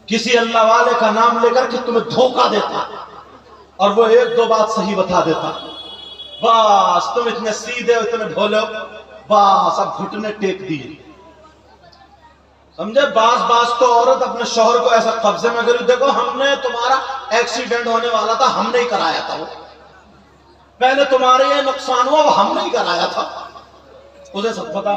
کسی اللہ والے کا نام لے کر کے تمہیں دھوکہ دیتا ہے اور وہ 1-2 بات صحیح بتا دیتا ہے، बस तुम इतने सीधे हो, इतने भोले हो, बस अब घुटने टेक दिए। समझे? बास तो औरत अपने शौहर को ऐसा कब्जे में करी, देखो हमने तुम्हारा एक्सीडेंट होने वाला था, हमने ही कराया था, वो पहले तुम्हारे ये नुकसान हुआ, वो हमने ही कराया था, उसे सब पता।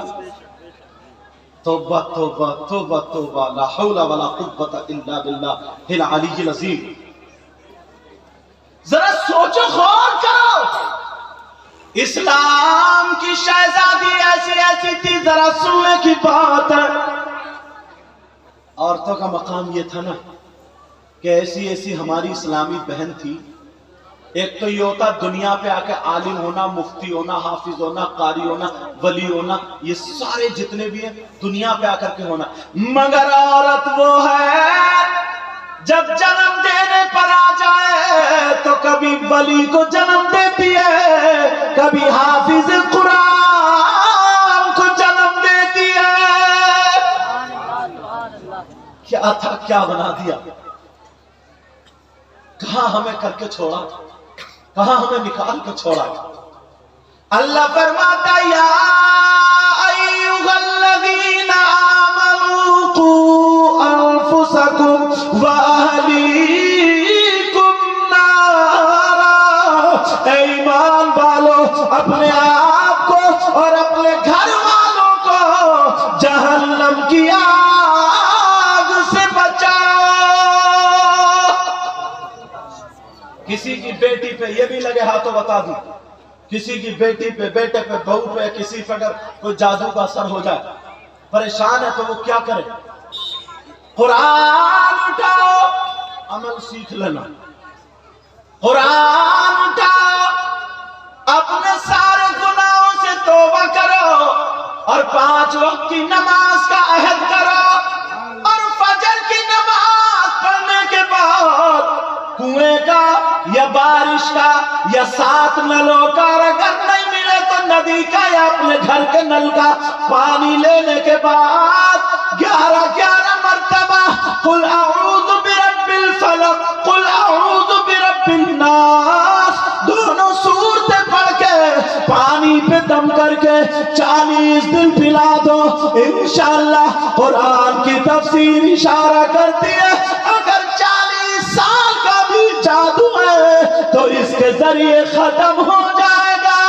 तौबा तौबा तौबा तौबा, ला हौला वला कुव्वता इल्ला बिल्लाहिल अलीय्यिल अज़ीम। जरा सोचो, गौर करो, इस्लाम की शहजादी ऐसी ऐसी थी, जरा सुनने की बात है। औरतों का मकाम ये था ना कि ऐसी ऐसी हमारी इस्लामी बहन थी। एक तो ये होता दुनिया पे आके आलिम होना, मुफ्ती होना, हाफिज होना, कारी होना, वली होना, ये सारे जितने भी हैं दुनिया पे आकर के होना। मगर औरत वो है जब जन्म देने पर आ जाए तो कभी वली को जन्म देती है, कभी हाफिज कुरान को जन्म देती है। क्या था, क्या बना दिया, कहां हमें करके छोड़ा, कहां हमें निकाल के छोड़ा। अल्लाह फरमाता या अय्युहल्लज़ीना आमनू कू अनफुसकुम व अहलीकुम नारा, ऐ ईमान वालों अपने आप को और अपने घर वालों को जहन्नम की आग से बचाओ। किसी की बेटी पे ये भी लगे हाथों बता दूं, किसी की बेटी पे, बेटे पे, बहू पे, किसी पे अगर कोई जादू का असर हो जाए, परेशान है तो वो क्या करे? कुरान उठाओ, अमल सीख लेना। कुरान उठाओ, अपने सारे गुनाहों से तौबा करो और 5 वक्त की नमाज का अहद करो और फजर की नमाज पढ़ने के बाद कुएं का या बारिश का या 7 नलों का, अगर नहीं मिले तो नदी का या अपने घर के नल का पानी लेने के बाद 11 मर्तबा कुल अऊज़ु बिरब्बिल फलक, कुल अऊज़ु बिरब्बिन नास, दोनों सूरतें पढ़ के पानी पे दम करके 40 दिन पिला दो, इंशाअल्लाह। कुरान की तफसीर इशारा करती है अगर 40 साल का भी जादू है तो इसके जरिए खत्म हो जाएगा।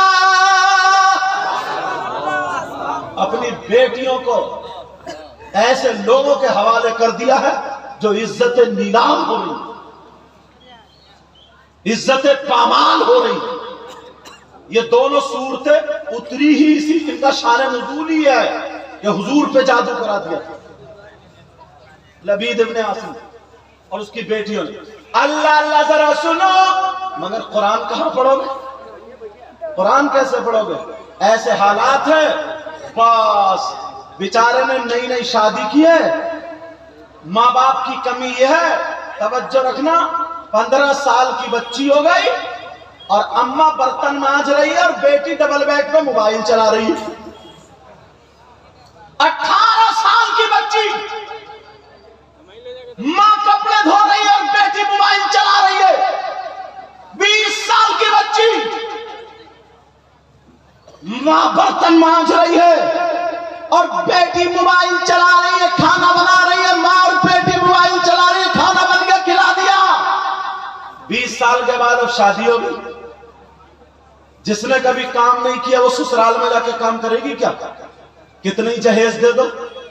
अपनी बेटियों को ऐसे लोगों के हवाले कर दिया है जो इज्जत नीलाम हो रही, इज्जत पामाल हो रही। ये दोनों सूरतें उतरी ही इसी, इनका शान नुज़ूल ही है कि हुजूर पे जादू करा दिया लबीद इब्ने आसिम और उसकी बेटियों ने। अल्लाह अल्लाह जरा सुनो, मगर कुरान कहां पढ़ोगे, कुरान कैसे पढ़ोगे? ऐसे हालात है, बस बेचारे ने नई नई शादी की है, माँ बाप की कमी यह है, तवज्जो रखना, 15 साल की बच्ची हो गई और अम्मा बर्तन मांज रही है और बेटी डबल बेड पे मोबाइल चला रही है। 18 साल की बच्ची, माँ कपड़े धो रही है और बेटी मोबाइल चला रही है। 20 साल की बच्ची, माँ बर्तन मांज रही है और बेटी मोबाइल चला रही है, खाना बना रही है, माँ और बेटी मोबाइल चला रही है, खाना बन गया, खिला दिया। 20 साल के बाद अब शादी होगी। जिसने कभी काम नहीं किया वो ससुराल में जाके काम करेगी क्या? कितनी जहेज दे दो,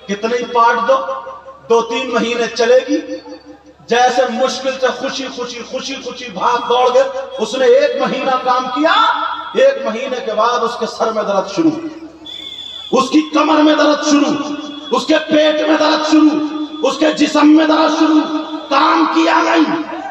कितनी पाट दो, 2-3 महीने चलेगी। जैसे मुश्किल से खुशी भाग दौड़ गए, उसने 1 महीना काम किया, 1 महीने के बाद उसके सर में दर्द शुरू, उसकी कमर में दर्द शुरू, उसके पेट में दर्द शुरू, उसके जिस्म में दर्द शुरू। काम किया नहीं,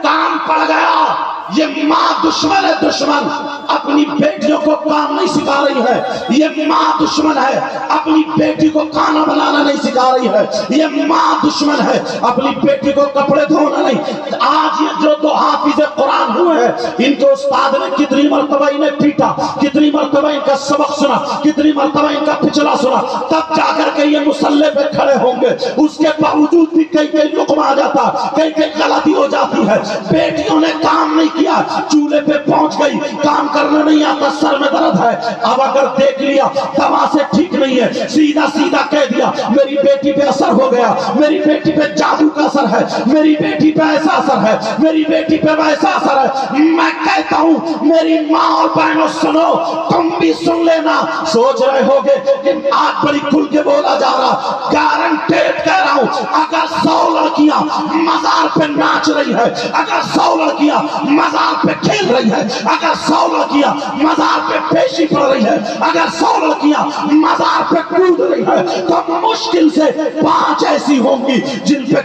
काम पड़ गया। ये माँ दुश्मन है, दुश्मन अपनी बेटियों को काम नहीं सिखा रही है। ये माँ दुश्मन है, अपनी बेटी को खाना बनाना नहीं सिखा रही है। ये माँ दुश्मन है, अपनी बेटी को कपड़े धोना नहीं। आज ये जो 2 हाफिज कुरान हुए हैं, इनको उस्ताद ने कितनी मरतबा इन्हें पीटा, कितनी मरतबा इनका सबक सुना, कितनी मरतबा इनका पिछला सुना, तब जाकर के ये मुसल्ले पे खड़े होंगे। उसके बावजूद भी कई कई लुकमा आ जाता, कई कई गलती हो जाती है। बेटियों ने काम नहीं किया, चूल्हे पे पहुंच गई, काम करने नहीं आता, सर में दर्द है। अब अगर देख लिया दवा से ठीक नहीं है, सीधा सीधा कह दिया मेरी बेटी पे असर हो गया, मेरी बेटी पे जादू का असर है, मेरी बेटी पे ऐसा असर है, मेरी बेटी पे वैसा असर है। मैं कहता हूं मेरी माँ और बहनों सुनो, तुम भी सुन लेना। सोच रहे होगे कि आज बड़ी खुल के बोला जा रहा, गारंटेड कह रहा हूं, अगर 100 लड़कियां मजार पे नाच रही है, अगर 100 लड़कियां मजार पे खेल रही है, अगर 100 लड़कियां मजार पे पेशी पड़ रही है, अगर 100 लड़कियां मजार पे कूद रही है, तो मुश्किल से 5 ऐसी होंगी जिन पे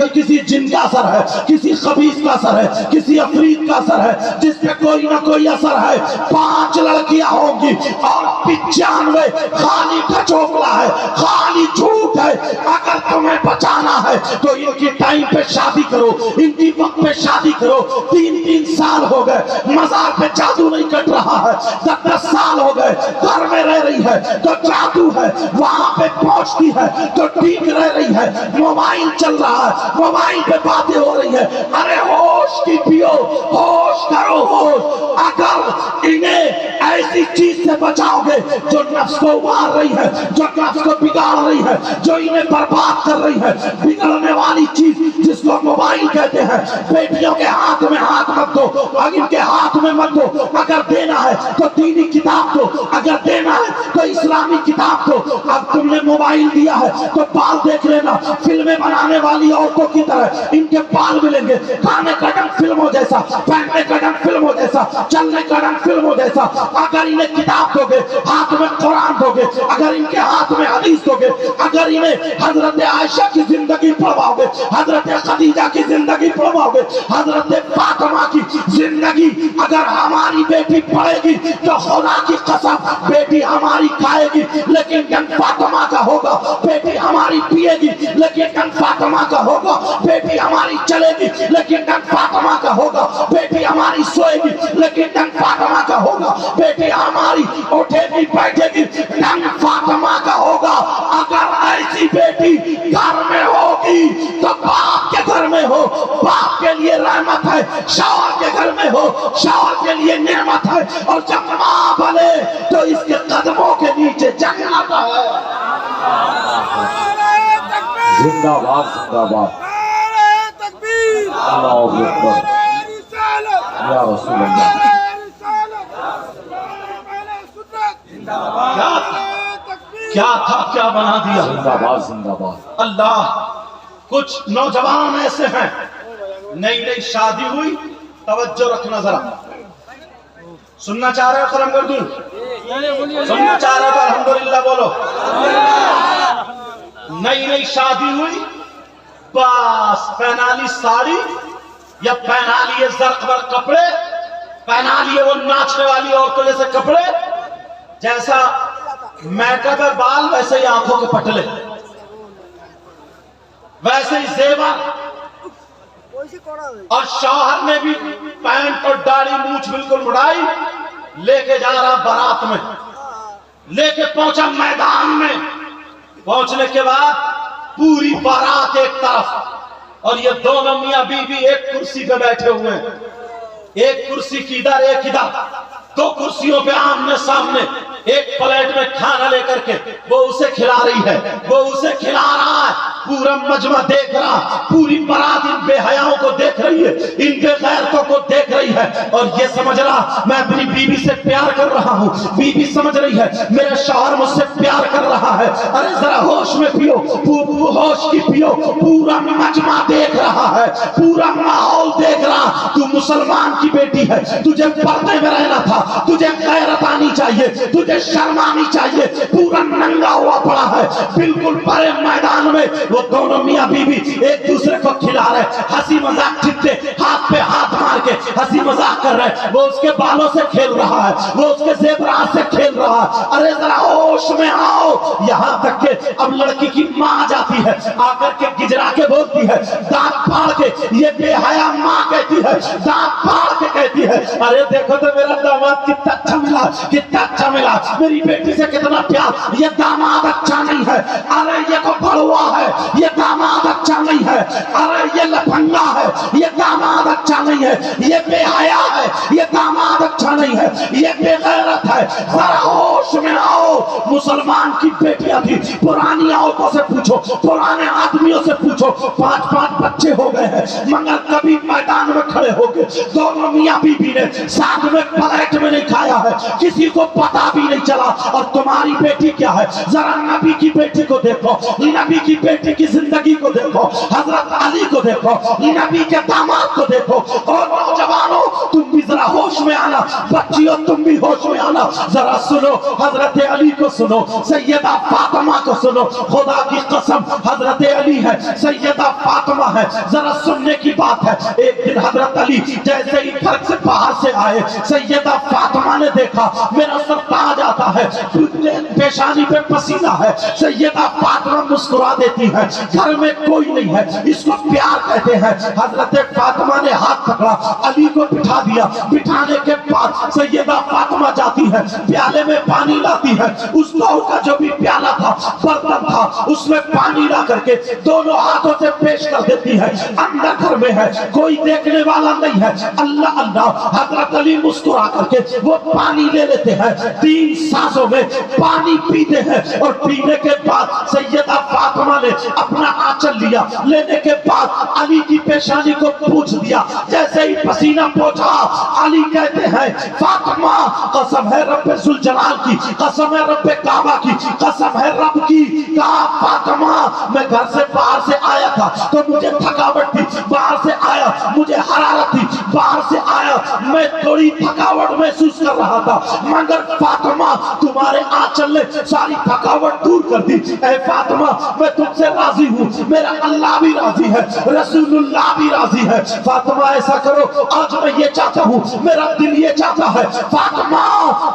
किसी जिन का असर है, किसी खबीस का असर है, किसी अफरीद का असर है, जिस पे कोई ना कोई असर है। 5 लड़कियां होंगी और 95 खाली खचोकला है, खाली झूठ है। अगर तुम्हें बचाना है तो इनकी टाइम पे शादी करो, इनकी वक्त पे शादी करो। 3-3 साल हो गए मजार पे जादू नहीं कट रहा है, 10-10 साल हो गए घर में रह रही है तो जादू है, वहां पे पहुंचती है तो ठीक रह रही है, मोबाइल चल रहा है, मोबाइल पे बातें हो रही है। अरे होश की पियो, होश करो होश। अगर इन्हें ऐसी चीज से बचाओगे जो नफ्स को उबार रही है, जो नफ्स को बिगाड़ रही है, जो इन्हें बर्बाद कर रही है, बिगड़ने वाली चीज जिसको मोबाइल कहते हैं, बेटियों के हाथ में हाथ मत दो, अगर इनके हाथ में मत दो। अगर देना है तो दीनी किताब दो, अगर देना है तो इस्लामी किताब दो। अब तुमने मोबाइल दिया है तो बाल देख लेना, फिल्में बनाने वाली औरतों की तरह इनके बाल मिलेंगे, खाने का ढंग फिल्मों जैसा, पहनने का ढंग फिल्मों जैसा, चलने का ढंग फिल्मों जैसा। अगर इन्हें किताब दोगे, हाथ में कुरान दोगे, अगर इनके हाथ में हदीस दोगे, अगर इन्हें हजरत आयशा की जिंदगी पढ़वाओगे, हजरत खदीजा की जिंदगी पढ़वाओगे, हजरत फातिमा की जिंदगी अगर हमारी बेटी पढ़ेगी तो खुदा की कसम बेटी हमारी खाएगी लेकिन गन फातिमा का होगा, बेटी हमारी पिएगी लेकिन गन फातिमा का होगा, बेटी हमारी चलेगी लेकिन गन फातिमा का होगा, बेटी हमारी सोएगी लेकिन गन फातिमा का होगा, बेटी हमारी उठेगी बैठेगी गन फातिमा का होगा। अगर ऐसी बेटी घर में होगी तो बाप के घर में हो, बाप के लिए रहमत है, शौहर के घर में हो, शौहर के लिए नेमत है, और जब माँ बने तो इसके कदमों के नीचे जन्नत है। जिंदाबाद जिंदाबाद, अल्लाहू अकबर, या रसूल अल्लाह। क्या था क्या बना दिया। जिंदाबाद जिंदाबाद। अल्लाह, कुछ नौजवान ऐसे हैं, नई नई शादी हुई, तवज्जो रखना जरा, सुनना चाह रहे हो खत्म कर दूं, सुनना चाह रहे हो तो अल्हम्दुलिल्लाह बोलो। नई नई शादी हुई, बस पहना ली साड़ी या पहना लिए जरकबर कपड़े, पहना लिए वो नाचने वाली औरतों जैसे कपड़े, जैसा मेकअप है बाल वैसे ही आंखों के पटले, वैसे ही जेवर, और शौहर ने भी पैंट और दाढ़ी मूछ बिल्कुल मुड़ाई, लेके जा रहा बारात में, लेके पहुंचा मैदान में। पहुंचने के बाद पूरी बारात एक तरफ और ये दोनों मियां बीवी एक कुर्सी पे बैठे हुए हैं, एक कुर्सी की इधर एक इधर, 2 कुर्सियों पे आमने सामने, एक प्लेट में खाना लेकर के वो उसे खिला रही है, वो उसे खिला रहा है, पूरा मजमा देख रहा, पूरी बारात इन बेहयाओं को देख रही है, इन बेगैरतों को देख रही है, और ये समझ रहा मैं अपनी बीवी से प्यार कर रहा हूँ, बीवी समझ रही है मेरा शौहर मुझसे प्यार कर रहा है। अरे जरा होश में पियो, होश की पियो, पूरा मजमा देख रहा है, पूरा माहौल देख रहा। तू मुसलमान की बेटी है, तुझे पर्दे में रहना था, तुझे गैरत आनी चाहिए, तुझे शर्म आनी चाहिए, पूरा नंगा हुआ पड़ा है बिल्कुल बड़े मैदान में। वो दोनों मियां बीवी एक दूसरे को खिला रहे, हंसी मजाक छिट्टे हाथ पे हाथ मार के हंसी मजाक कर रहे, वो उसके बालों से खेल रहा है, वो उसके जेवरात से खेल रहा है। अरे जरा होश में आओ। यहाँ तक के अब लड़की की माँ आ जाती है, आकर के गिजरा के बोलती है, दांत फाड़ के, ये बेहया माँ कहती है, दांत फाड़ के कहती है, अरे देखो तो मेरा दामाद कितना अच्छा मिला, कितना अच्छा मिला, मेरी बेटी से कितना प्यार, ये दामाद अच्छा नहीं है, अरे ये को भड़ुआ है, ये दामाद अच्छा नहीं है, अरे ये लफंगा है, ये दामाद अच्छा नहीं है, ये बेहया है, ये दामाद अच्छा नहीं है, ये बेगैरत है। जरा होश में आओ। मुसलमान की बेटियां थी, पुरानी औरतों से पूछो, पुराने आदमियों से पूछो, 5-5 बच्चे हो गए हैं, मगर कभी मैदान में खड़े होके दोनों मियां बीबी ने साथ में प्लेट में नहीं खाया है, किसी को पता भी नहीं चला। और तुम्हारी बेटी क्या है? जरा नबी की बेटी को देखो, नबी की बेटी की जिंदगी को देखो, हजरत अली को देखो, नबी के दामाद को देखो। और नौजवानों, तुम भी जरा होश में आना, बच्चियों तुम भी होश में आना, जरा सुनो हजरत अली को, सुनो सैयदा फातिमा को, सुनो खुदा की कसम हजरत अली है, सैयदा फातिमा है, जरा सुनने की बात है। एक दिन हजरत अली जैसे ही घर से बाहर से आए, सैयदा फातिमा ने देखा मेरा सर ताज आता है, पेशानी पे पसीना है, सैयदा फातिमा मुस्कुरा देती है, घर में कोई नहीं है, इसको प्यार कहते हैं। हजरत फातिमा ने हाथ पकड़ा, अली को बिठा दिया, बिठाने के बाद सैयदा फातिमा जाती है, प्याले में पानी लाती है, उस दौर का जो भी प्याला था, बर्तन था, उसमें पानी ला करके दोनों हाथों से पेश कर देती है। अंदर घर में है, कोई देखने वाला नहीं है, अल्लाह अल्लाह। हजरत अली मुस्कुरा करके वो पानी ले लेते हैं, 3 सांसों में पानी पीते हैं, और पीने के बाद सैयदा फातिमा ने अपना आंचल लिया, लेने के बाद अली की पेशानी को पूछ दिया, जैसे ही पसीना पहुंचा, अली कहते हैं फातिमा कसम है रब्बे जुल जलाल की, कसम है रब्बे काबा की, कसम है रब की, कहा फातिमा मैं घर से बाहर से आया था तो मुझे थकावट थी, बाहर से आया मुझे हरारत थी, बाहर से आया मैं थोड़ी थकावट महसूस कर रहा था, मगर फातिमा तुम्हारे आंचल ने सारी थकावट दूर कर दी। ऐ फातिमा मैं तुमसे राजी हूँ, मेरा अल्लाह भी राजी है, रसूलुल्लाह भी राजी है। फातिमा ऐसा करो, आज मैं ये चाहता हूँ, मेरा दिल ये चाहता है, फातिमा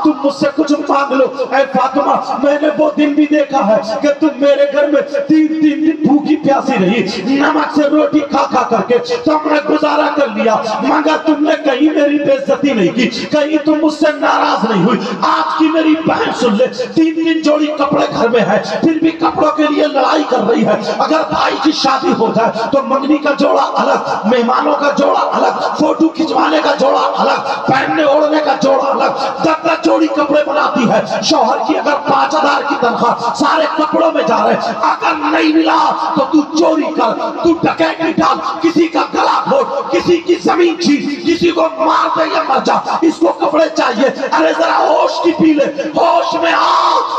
तुम मुझसे कुछ मांग लो। ऐ फातिमा मैंने वो दिन भी देखा है कि तुम मेरे घर में 3-3 दिन भूखी प्यासी रही, नमक से रोटी खा खा करके तुमने गुजारा कर लिया, मगर तुमने कहीं मेरी बेइज्जती नहीं की, कहीं तुम मुझसे नाराज नहीं हुई। आज की मेरी बहन सुन ले, 3 जोड़ी कपड़े घर में है, फिर भी कपड़ों के लिए लड़ाई कर रही है। अगर भाई की शादी हो जाए तो मंगनी का जोड़ा अलग, मेहमानों का जोड़ा अलग, फोटो खिंचवाने का जोड़ा अलग, पहनने ओढ़ने का जोड़ा अलग, 10 जोड़ी कपड़े बनाती है। शौहर की अगर 5000 की तनख्वाह सारे कपड़ों में जा रहे, अगर नहीं मिला तो तू चोरी कर, तू डकैती डाल, किसी का गला घोट, किसी की जमीन छीन, किसी को मार दे या मर जा, इसको कपड़े चाहिए। अरे जरा होश की पी ले, होश में आ।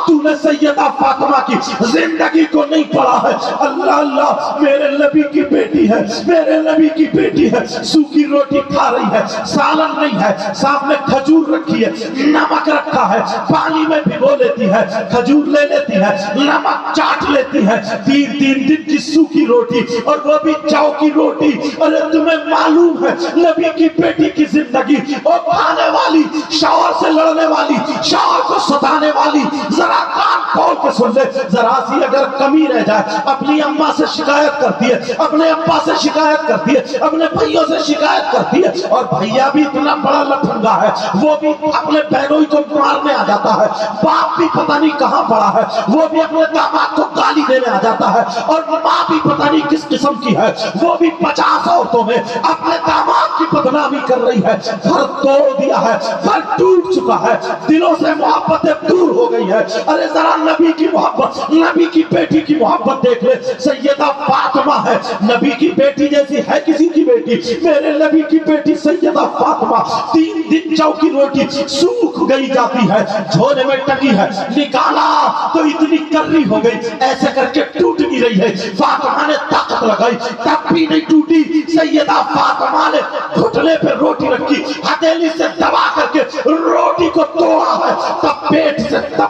तूने सैयदा फातिमा की जिंदगी को नहीं पढ़ा है। अल्लाह अल्लाह, मेरे नबी की बेटी है, मेरे नबी की बेटी है, सूखी रोटी खा रही है, सालन नहीं है, सामने खजूर रखी है, नमक रखा है, पानी में भिगो लेती है, खजूर ले लेती है, नमक चाट लेती है, 3-3 दिन की सूखी रोटी, और वो भी चाव की रोटी। अरे तुम्हें मालूम है नबी की बेटी की जिंदगी, वो खाने वाली, शौहर से लड़ने वाली, शौहर को सताने वाली, जरा कान खोल के सुन ले, जरा सी अगर कमी रह जाए अपनी अम्मा से शिकायत करती है, अपने अब्बा से शिकायत करती है, अपने भाइयों से शिकायत करती है, और भैया भी इतना बड़ा लफंगा है, वो भी अपने बहनों को मारने आ जाता है, बाप भी पता नहीं कहां पड़ा है, वो भी अपने दामाद को गाली देने आ जाता है, और माँ भी पता नहीं किस किस्म की है, वो भी 50 औरतों में अपने दामाद की बदनामी कर रही है। घर तोड़ दिया है, घर टूट चुका है, दिलों से मोहब्बतें दूर हो गई है। अरे जरा नबी की मोहब्बत, नबी की बेटी की मोहब्बत देख ले। सैयदा फातिमा है, नबी की बेटी जैसी है किसी की बेटी? मेरे नबी की बेटी सैयदा फातिमा 3 दिन चाव की रोटी सूख गई जाती है, झोले में टंगी है, निकाला तो इतनी कर्री हो गई, ऐसे करके टूट नहीं रही है। फातिमा ने ताकत लगाई, तब भी नहीं टूटी। सैयदा फातिमा ने घुटने पे रोटी रखी, हथेली से दबा करके रोटी रोटी को तोड़ा है तब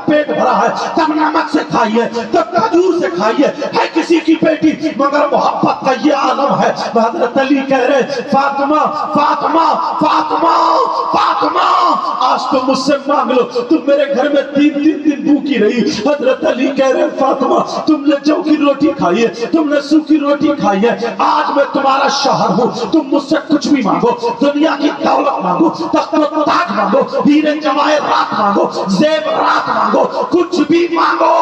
पेट भरा है, तब नमक से खाइए, तब खजूर से खाइए। है किसी की बेटी मगर मोहब्बत का ये आलम है। हज़रत अली कह रहे फातिमा फातिमा फातिमा फातिमा आज तुम मुझसे मांग लो, तुम मेरे घर में 3 दिन भूखी रही। हज़रत अली कह रहे फातिमा तुमने जौ की रोटी खाई है, तुमने सूखी रोटी खाई है, आज मैं तुम्हारा शौहर हूँ, तुम मुझसे कुछ भी मांगो, दुनिया की दौलत मांगो, तख्तो ताज मांगो, हीरे जवाहरात मांगो, ज़ेवरात मांगो, कुछ भी मांगो।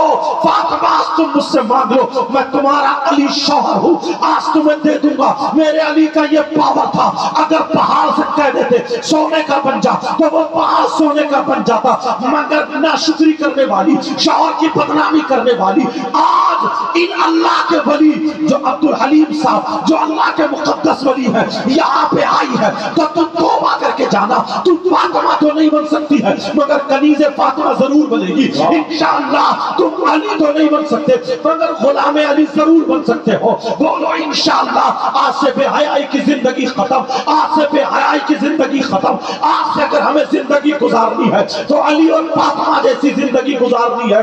फातिमा तुम मुझसे मांग लो, मैं तुम्हारा अली शौहर हूँ, आज तुम्हें दे दूंगा। मेरे अली का ये पावर था, अगर पहाड़ से कह देते सोने का बन जा तो वो पहाड़ सोने का बन जाता। मगर नाशुक्री करने वाली, शौहर की बदनामी करने वाली आज इन अल्लाह के वली जो अब्दुल हलीम साहब जो अल्लाह के मुकद्दस वली है यहाँ पे आई है, तो तुम तौबा करके जाना। तुम फातिमा तो नहीं बन सकती है मगर कनीज़े फातिमा जरूर बनेगी इंशाअल्लाह। तुम अली तो नहीं बन सकते मगर गुलामे अली जरूर बन सकते हो। बोलो इंशाअल्लाह। आज से बेहयाई की जिंदगी खत्म, आज से बेहयाई की जिंदगी खत्म। आज से अगर हमें जिंदगी गुजारनी है तो अली और फातिमा जैसी जिंदगी गुजारनी है।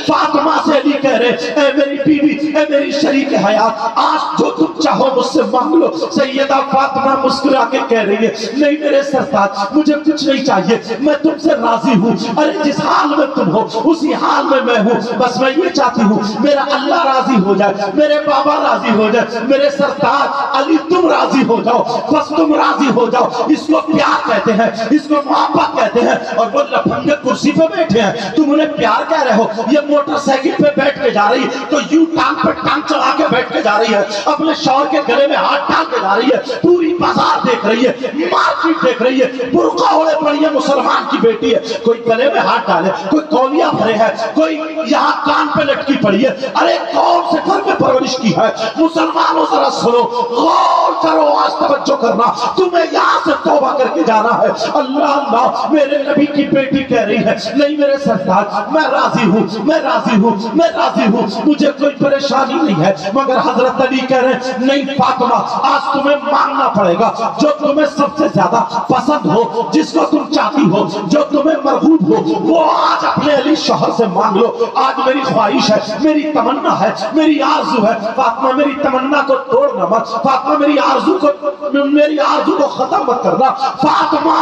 फातिमा से अली कह रहे ए मेरी बीवी, ए मेरी शरीक हयात, आज जो तुम चाहो मुझसे मांग लो। सैयदा फातिमा मुस्कुरा के कह रही है नहीं मेरे सरताज मुझे कुछ नहीं चाहिए, मैं तुमसे राजी हूँ। अरे जिस हाल में तुम हो उसी हाल में मैं हूँ, बस मैं ये चाहती हूँ मेरा अल्लाह राजी हो जाए, मेरे बाबा राजी हो जाए, मेरे सरताज अली तुम राजी हो जाओ, बस तुम राजी हो जाओ। इसको प्यार कहते हैं, इसको मोहब्बत कहते हैं। और वो लफंगे कुर्सी पे बैठे हैं, तुम उन्हें प्यार कह रहे हो। ये मोटरसाइकिल पे बैठ के जा रही तो यू टांग पे टांग चला के बैठ के जा रही है, अपने शौहर के गले में हाथ डाल के जा रही है, पूरी बाजार देख रही है, मार्केट देख रही है, बुर्का ओढ़े पड़ी है, मुसलमान की बेटी है, कोई गले में हाथ डाले, कोई कौलिया भरे है, कोई यहाँ कान पे लटकी पड़ी है। अरे कौन से घर में परवरिश की है? मुसलमानों जरा सुनो, गौर करो, आज तवज्जो करना, तुम्हें यहाँ से तौबा करके जाना है। अल्लाह अल्लाह। मेरे नबी की बेटी कह रही है नहीं मेरे सरताज मैं राजी हूँ, मैं राजी हूँ, मैं राजी हूँ, मुझे कोई परेशानी नहीं है। मगर हजरत अली कह रहे नहीं फातिमा आज तुम्हें मांगना पड़ेगा, जो तुम्हें सबसे ज्यादा पसंद हो, जिसको तुम चाहती हो, जो तुम्हें मरगूब हो, वो आज अपने अली शौहर से मांग लो। आज मेरी ख्वाहिश है, मेरी तमन्ना है, मेरी आरज़ू है। फातिमा मेरी तमन्ना को तोड़ना मत, फातिमा मेरी आरज़ू को खत्म मत करना। फातिमा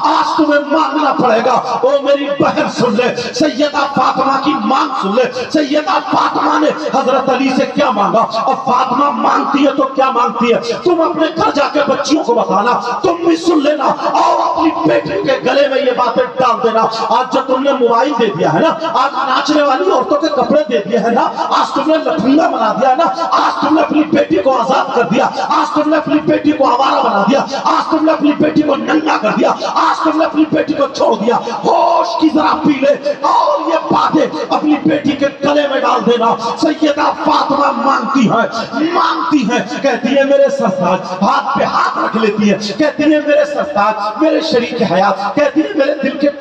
आज तुम्हें मांगना पड़ेगा। ओ मेरी बहन सुन ले, सैयदा फातिमा की मांग सुन ले। सैयदा फातिमा ने हजरत अली से क्या मांगा, और फातिमा मांगती है तो क्या मांगती है तुम अपने घर जाके बच्चियों को बताना, तुम भी सुन लेना और अपनी बेटी के गले में ये बातें डाल देना। आज जब तुमने मोबाइल दे दिया है ना, आज नाचने वाली औरतों के कपड़े दे दिए है ना, आज तुमने लफंगा बना दिया है ना, आज तुमने अपनी बेटी को आजाद कर दिया, आज तुमने अपनी बेटी को आवारा बना दिया, आज तुमने अपनी बेटी को नंगा कर दिया, आज तुमने अपनी बेटी को छोड़ दिया। होश की जरा पी ले और ये बातें अपनी बेटी के गले में डाल देना। सैयदा फातिमा मांगती है, कहती है मेरे सरताज, हाथ पे हाथ रख लेती है, कहती है मेरे सरताज, मेरे शरीक हयात, कहती है मेरे दिल के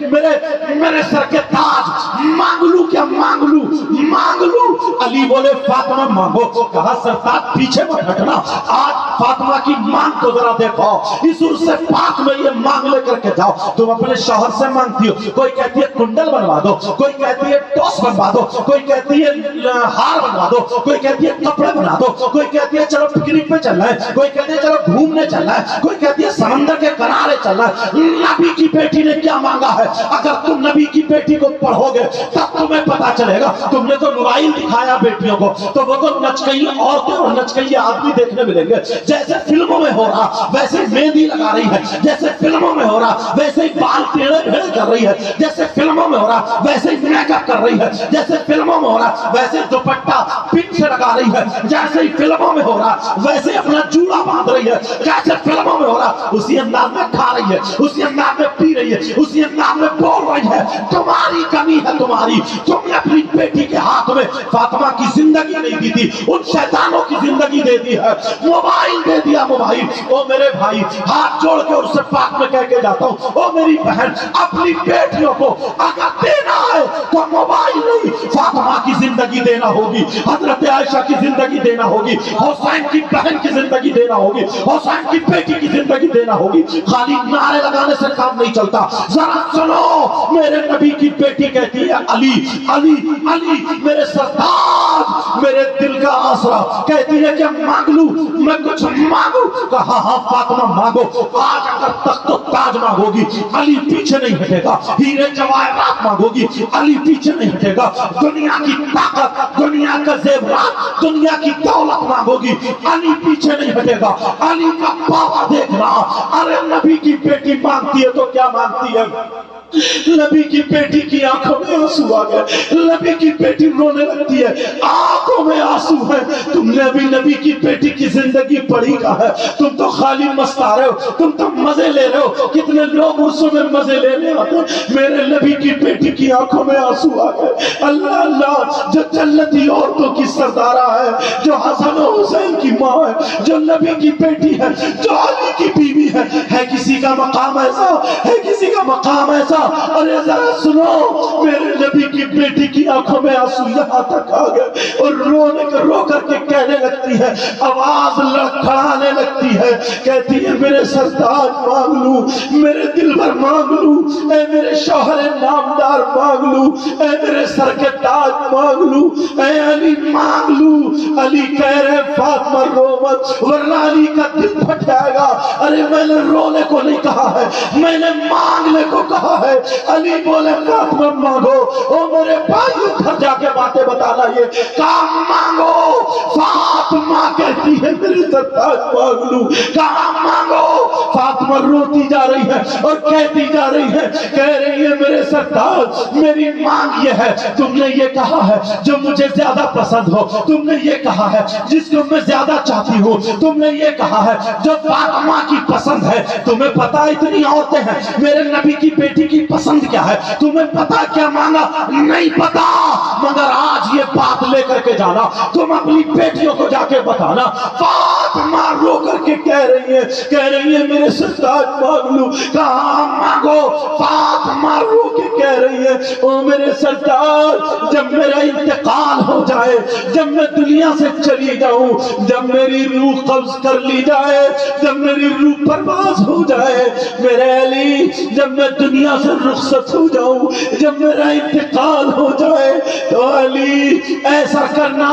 मेरे सर के ताज, मांग लूं क्या, मांग लूं। अली बोले फातिमा मांगो। कहा सरताज पीछे मत हटना, आज फातिमा की मांग को जरा देखो, इस उर्स पाक में ये मांग लेकर के जाओ। तुम अपने शौहर से मांगती हो, कोई कहती है कुंडल बनवा दो, कोई कहती है टॉस बनवा दो, कोई कहती है हार बनवा दो, कोई कहती है कपड़े बना दो, कोई कहती है चलो पिकनिक पे चलना है, कोई कहती है चलो घूमने चलना है, कोई कहती है समंदर के किनारे चलना है। नबी की बेटी ने क्या मांगा है? अगर तुम नबी की बेटी को पढ़ोगे तब तुम्हें पता चलेगा। तुमने तो मोबाइल दिखाया बेटियों को, तो वो तो नचकई औरतें और नचकई आदमी देखने मिलेंगे। जैसे फिल्मों में हो रहा वैसे मेहंदी लगा रही है, जैसे फिल्मों में हो रहा वैसे ही बाल टेढ़े भेड़ कर रही है, जैसे फिल्मों में हो रहा वैसे ही मेकअप कर रही है, जैसे फिल्मों में हो रहा वैसे दुपट्टा पिन से लगा रही है, जैसे ही फिल्मों में हो रहा वैसे ही अपना जूड़ा बांध रही है, जैसे फिल्मों में हो रहा उसी अंदाज में खा रही है, उसी अंदाज में पी रही है, उसी अंदाज में बोल रही है। तुम्हारी कमी है, तुमने अपनी बेटी के हाथ में फातिमा की जिंदगी नहीं दी थी, उन शैतानों की जिंदगी दे दी है। मोबाइल موبائل دے دیا موبائل. او میرے بھائی ہاتھ جوڑ کے اس سے پاک میں کہہ کے جاتا ہوں, او میری بہن اپنی بیٹیوں کو اگر دینا ہے تو موبائل نہیں, فاطمہ کی زندگی دینا ہوگی, حضرت عائشہ کی زندگی دینا ہوگی, حسین کی بہن کی زندگی دینا ہوگی, حسین کی بیٹی کی زندگی دینا ہوگی. خالی نعرے لگانے سے کام نہیں چلتا. ذرا سنو, میرے نبی کی بیٹی کہتی ہے علی علی علی میرے سردار, میرے دل کا آسرا. کہتی ہے کہ مانگ لوں, میں کچھ مانگوں. کہا ہاں فاطمہ مانگو, آج اگر تخت و تاج مانگو گی علی پیچھے نہیں ہٹے گا, ہیرے جواہرات مانگو گی علی پیچھے نہیں ہٹے گا, دنیا کی طاقت, دنیا کا زیورات, دنیا کی دولت مانگو گی علی پیچھے نہیں ہٹے گا. علی کا پاور دیکھنا. ارے نبی کی بیٹی مانگتی ہے تو کیا مانگتی ہے؟ نبی کی بیٹی کی آنکھوں میں آنسو آ گئے, نبی کی بیٹی رونے لگتی ہے, آنکھوں میں آنسو ہے. تم نے ابھی نبی کی بیٹی کی زندگی پڑھی کا ہے, تم تو خالی مستا رہے ہو, تم تو مزے لے رہے ہو. کتنے لوگ عرصوں میں مزے لینے آتے, میرے نبی کی بیٹی کی آنکھوں میں آنسو آ گئے. اللہ اللہ, جو جنتی عورتوں کی سردارہ ہے, جو حسن و حسین کی ماں ہے, جو نبی کی بیٹی ہے, جو علی کی بیوی ہے کسی کا مقام ایسا, ہے کسی کا مقام ایسا. ارے ذرا سنو, میرے نبی کی بیٹی کی آنکھوں میں آنسو یہاں تک آ گئے اور رو کر کے کہنے لگتی ہے, آواز لڑکھڑانے لگتی ہے, کہتی ہے میرے سردار مانگ لوں, میرے دل بھر مانگ لوں, اے میرے شوہر نامدار مانگ لوں, اے میرے سر کے تاج مانگ لوں, اے علی مانگ لوں. علی کہہ رہے فاطمہ رو مت ورنہ علی کا دل پھٹ جائے گا. ارے میں نے رونے کو نہیں کہا ہے, میں نے مانگنے کو کہا ہے. علی بولے فاطمہ مانگو. او میرے بھائیو گھر جا کے باتیں بتانا, یہ کام مانگو. فاطمہ کہتی ہے میرے سردار مانگ لوں, کہاں مانگو. فاطمہ روتی جا رہی ہے اور کہتی جا رہی ہے, کہہ رہی ہے میرے سردار میری مانگ یہ ہے, تم نے یہ کہا ہے جو مجھے زیادہ پسند ہو, تم نے یہ کہا ہے جس کو میں زیادہ چاہتی ہوں, تم نے یہ کہا ہے جو فاطمہ کی پسند ہے. تمہیں پتا اتنی عورتیں ہیں, میرے نبی کی بیٹی کی پسند کیا ہے, تمہیں پتا کیا مانگا نہیں پتا, مگر آج یہ بات لے کر کے جانا, تم اپنی بیٹیوں کو جا کے بتانا. فاطمہ رو کر کے کہہ رہی ہے میرے سردار مانگ لوں, کہاں مانگو. فاطمہ رو کے کہہ رہی ہے, او میرے سردار جب میرا انتقال ہو جائے, جب میں دنیا سے چلی جاؤں, جب میری روح قبض کر لی جائے, جب میری روح پرواز ہو جائے, میرے علی جب میں دنیا سے رخصت ہو جاؤں, جب میرا انتقال ہو جائے, تو علی ایسا کرنا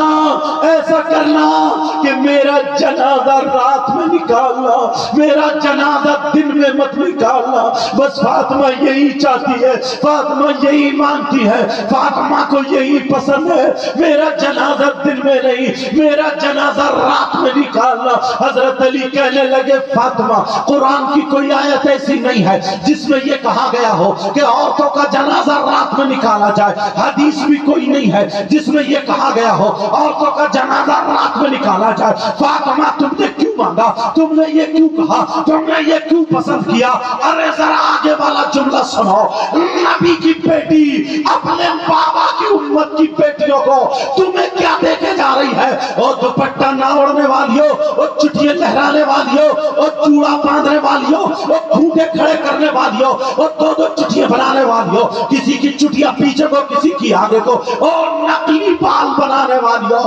کہ میرا جنازہ رات میں نکالنا, میرا جنازہ دن میں مت نکالنا. بس فاطمہ یہی چاہتی ہے, فاطمہ یہی مانگتی ہے, فاطمہ کو یہی پسند ہے, میرا جنازہ دن میں نہیں, میرا جنازہ رات میں نکالنا. حضرت علی کہنے لگے فاطمہ قرآن کی کوئی آیت ایسی نہیں ہے جس میں یہ کہا گیا ہو کہ عورتوں کا جنازہ رات میں نکالا جائے, حدیث بھی کوئی نہیں ہے جس میں یہ کہا گیا ہو عورتوں کا جنازہ رات میں نکالا جائے. فاطمہ تم نے کیوں مانگا, تم نے یہ کیوں کہا, تم نے یہ کیوں پسند کیا؟ ارے ذرا آگے والا جملہ سنو. نبی کی بیٹی اپنے بابا کی امت کی بیٹیوں کو تمہیں کیا دے کے جا رہی ہے؟ اور دوپٹہ نہ اوڑھنے والیوں, اور چٹیاں لہرانے والیوں, اور چوڑا باندھنے والیوں, اور گھوٹے کھڑے کرنے والیوں, اور دو چٹیاں بنانے والیوں, کسی کی چٹیاں پیچھے کو کسی کی آگے کو, اور نقلی بال بنانے والیوں,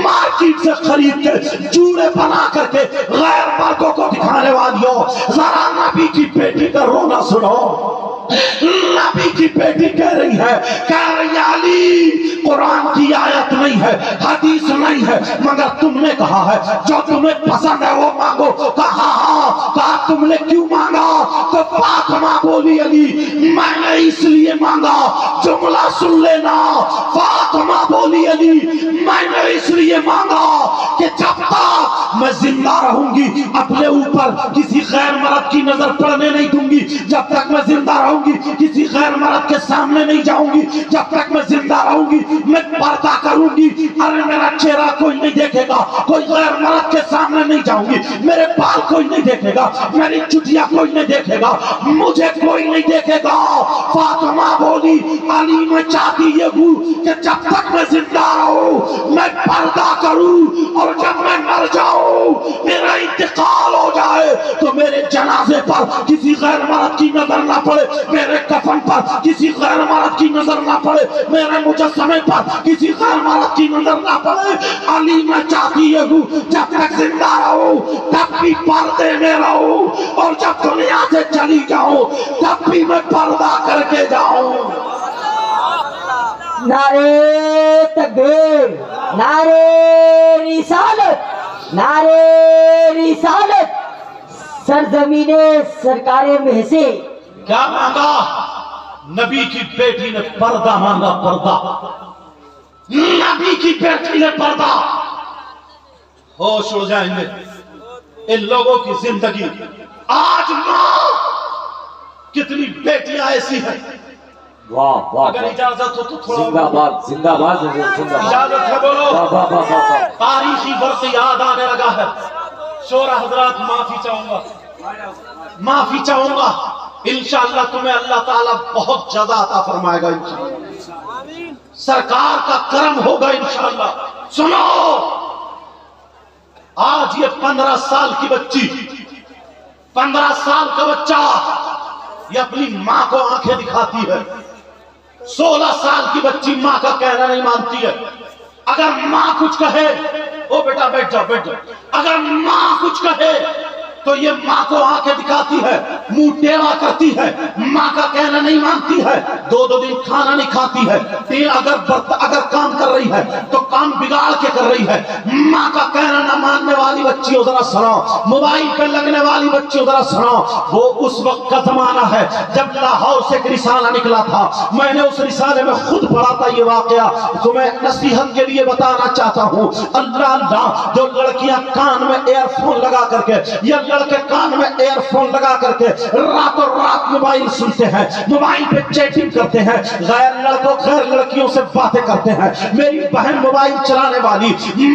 مارکیٹ سے خرید کے جوڑے بنا کر کے غیر مردوں کو دکھانے والیوں. ذرا نبی کی بیٹی کا رونا سنو. نبی کی بیٹی کہہ رہی ہے علی قرآن کی آیت نہیں ہے, حدیث نہیں ہے, مگر تم نے کہا ہے جو تمہیں پسند ہے وہ مانگو. کہا تم نے کیوں مانگا؟ تو فاطمہ بولی علی میں نے اس لیے مانگا, جملہ سن لینا. فاطمہ بولی علی میں نے اس لیے مانگا کہ جب تک میں زندہ رہوں گی اپنے اوپر کسی غیر مرد کی نظر پڑنے نہیں دوں گی, جب تک میں زندہ رہوں گی کسی غیر مرد کے سامنے نہیں جاؤں گی, جب تک میں زندہ رہوں گی میں پردہ کروں گی. ارے میرا چہرہ کوئی نہیں دیکھے گا, کوئی غیر مرد کے سامنے نہیں جاؤں گی, میرے بال کوئی نہیں دیکھے گا, میری چٹیاں کوئی نہیں دیکھے گا, مجھے کوئی نہیں دیکھے گا. فاطمہ بولی علی میں چاہتی یہ ہوں کہ جب تک میں زندہ رہوں میں پردہ کروں, اور جب میں مر جاؤں میرا जनाजे पर किसी गैर मर्द की नजर ना पड़े, मेरे कफन पर किसी गैर मर्द की नजर ना पड़े, मेरे मुजस्समे पर किसी गैर मर्द की नजर ना पड़े। अली मैं चाहती हूँ जब तक जिंदा रहूं तब भी पर्दे में रहूं, और जब दुनिया से चली जाऊं तब भी मैं पर्दा करके जाऊं। नारे तकबीर, नारे रिसालत, नारे रिसालत। सरजमीने सरकारे में से क्या मांगा? नबी की बेटी ने पर्दा मांगा, पर्दा। नबी की बेटी ने पर्दा। होश उड़ जाएंगे इन लोगों की जिंदगी। आज मां कितनी बेटियां ऐसी हैं। वाह वाह, अगर इजाजत हो तो थोड़ा जिंदाबाद जिंदाबाद जिंदाबाद। इजाजत है बोलो। वाह वाह वाह वाह। तारीखी वर्ष याद आने लगा है। शोरा हजरात माफी चाहूंगा, माफी चाहूंगा। इंशाअल्लाह तुम्हें अल्लाह ताला बहुत ज्यादा अता फरमाएगा इंशाअल्लाह। सरकार का करम होगा इंशाअल्लाह। सुनो, आज ये 15 साल की बच्ची, 15 साल का बच्चा ये अपनी मां को आंखें दिखाती है। 16 साल की बच्ची मां का कहना नहीं मानती है। अगर मां कुछ कहे, ओ बेटा बैठ जाओ बैठ जाओ, अगर मां कुछ कहे तो ये मां को आंखें दिखाती है, मुंह टेढ़ा करती है, मां का कहना नहीं मानती है। 2-2 दिन खाना नहीं खाती है। अगर काम कर रही है तो काम बिगाड़ के कर रही है। मां का कहना ना मानने वाली बच्चियों जरा सुनो, मोबाइल पे लगने वाली बच्चियों जरा सुनो। वो उस वक्त का जमाना है जब लाहौर से एक रिसाला निकला था। मैंने उस रिसाले में खुद पढ़ा था ये वाकया, तुम्हें नसीहत के लिए बताना चाहता हूँ। अल्लाह अल्लाह, जो लड़कियां कान में एयरफोन लगा करके या लड़के कान में एयरफोन लगा करके रातों रात मोबाइल सुनते हैं, मोबाइल पे चैटिंग करते हैं, गैर लड़कों गैर लड़कियों से बातें करते हैं। मेरी बहन मोबाइल चलाने वाली,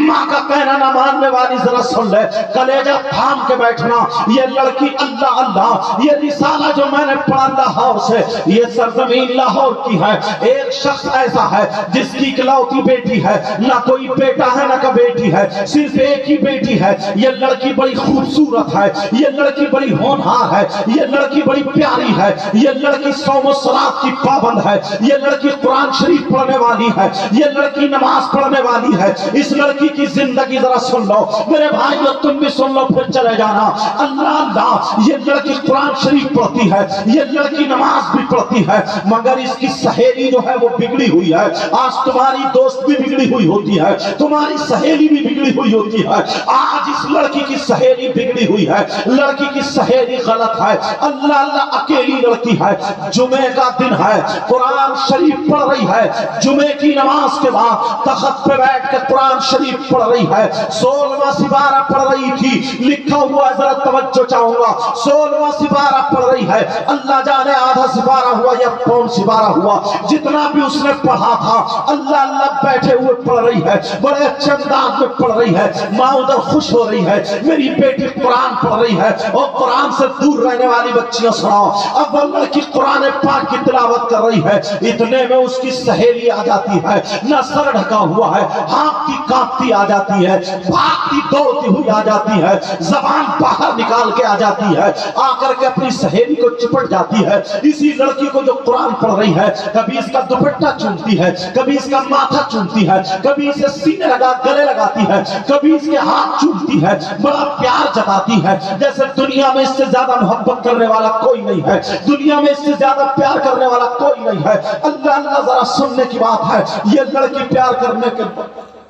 माँ का कहना ना मानने वाली, जरा सुन ले, कलेजा थाम के बैठना। ये लड़की अल्लाह अल्लाह, ये रिसाला जो मैंने पढ़ा लाहौर से, ये सरजमीन लाहौर की है। एक शख्स ऐसा है जिसकी इकलौती बेटी है, ना कोई बेटा है ना कोई बेटी है, सिर्फ एक ही बेटी है। ये लड़की बड़ी खूबसूरत है, ये लड़की बड़ी होनहार है, ये लड़की बड़ी प्यारी है, ये लड़की सौम सलात की पाबंद है, ये लड़की कुरान शरीफ पढ़ने वाली है, ये लड़की नमाज पढ़ने वाली है। इस लड़की की जिंदगी जरा सुन लो मेरे भाइयों, तुम भी सुन लो फिर चले जाना। अल्लाह अल्लाह, ये लड़की कुरान शरीफ पढ़ती है, ये लड़की नमाज भी पढ़ती है, मगर इसकी सहेली जो है वो बिगड़ी हुई है। आज तुम्हारी दोस्त भी बिगड़ी हुई होती है, तुम्हारी सहेली भी बिगड़ी हुई होती है। आज इस लड़की की सहेली बिगड़ी हुई है, लड़की की सहेली गलत है। अल्लाह अल्लाह, अकेली लड़की है, जुमे का दिन है, कुरान शरीफ पढ़ रही है, जुमे की नमाज के बाद तख्त पे बैठ के कुरान शरीफ पढ़ रही है। 16वां सिपारा पढ़ रही थी, लिखा हुआ जरा तवज्जो चाहूंगा, 16वां सिपारा पढ़ रही है। अल्लाह जाने आधा सिपारा हुआ या कौन सिपारा हुआ, जितना भी उसने पढ़ा था अल्लाह अल्लाह बैठे हुए पढ़ रही है, बड़े अच्छे अंदाज में पढ़ रही है। माँ उधर खुश हो रही है, मेरी बेटी कुरान पढ़ रही है। और कुरान से दूर रहने वाली बच्चियां सुनाओ, अब वो लड़की कुरान पाक की तिलावत कर रही है, इतने में उसकी सहेली आ जाती है, न सर ढका हुआ है, हाँफती कांपती आ जाती है, भागती दौड़ती हुई आ जाती है, जबान बाहर निकाल के आ जाती है, आकर के अपनी सहेली को चिपट जाती है। इसी लड़की को जो कुरान पढ़ रही है, कभी इसका दुपट्टा चूमती है, कभी इसका माथा चूमती है, कभी इसे सीने लगा गले लगाती है, कभी इसके हाथ चूमती है, बड़ा प्यार जताती है, जैसे दुनिया में इससे ज्यादा मोहब्बत करने वाला कोई नहीं है, दुनिया में इससे ज्यादा प्यार करने वाला कोई नहीं है। अल्लाह अल्लाह, जरा सुनने की बात है, ये लड़की प्यार करने के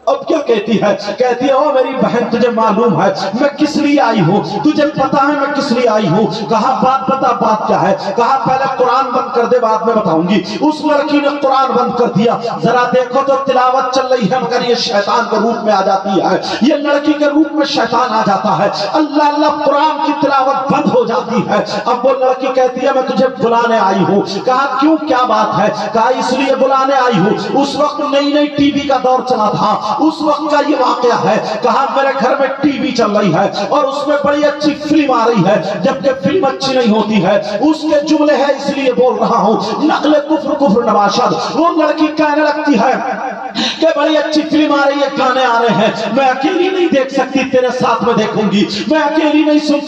अब क्या कहती है? कहती है, ओ मेरी बहन तुझे मालूम है मैं किस लिए आई हूँ, तुझे पता है मैं किस लिए आई हूँ? कहा बात बता, बात क्या है? कहा पहले कुरान बंद कर दे, बाद में बताऊंगी। उस लड़की ने कुरान बंद कर दिया, जरा देखो तो तिलावत चल रही है, मगर ये शैतान के रूप में आ जाती है, ये लड़की के रूप में शैतान आ जाता है। अल्लाह अल्लाह, कुरान की तिलावत बंद हो जाती है। अब वो लड़की कहती है मैं तुझे बुलाने आई हूँ। कहा क्यों, क्या बात है? कहा इसलिए बुलाने आई हूँ, उस वक्त नई नई टीवी का दौर चला था, उस वक्त का ये वाकया है। कहा मेरे घर में टीवी चल रही है और उसमें बड़ी अच्छी फिल्म आ रही है, जबकि फिल्म अच्छी नहीं होती है, उसके जुमले हैं इसलिए बोल रहा हूं, नकले कुफ्र कुफ्र नवाशद। वो लड़की कहने लगती है کہ بڑی اچھی فلم آ رہی ہے، گانے آ رہے ہیں، میں اکیلی نہیں دیکھ سکتی، تیرے ساتھ میں دیکھوں گی، میں اکیلی نہیں سن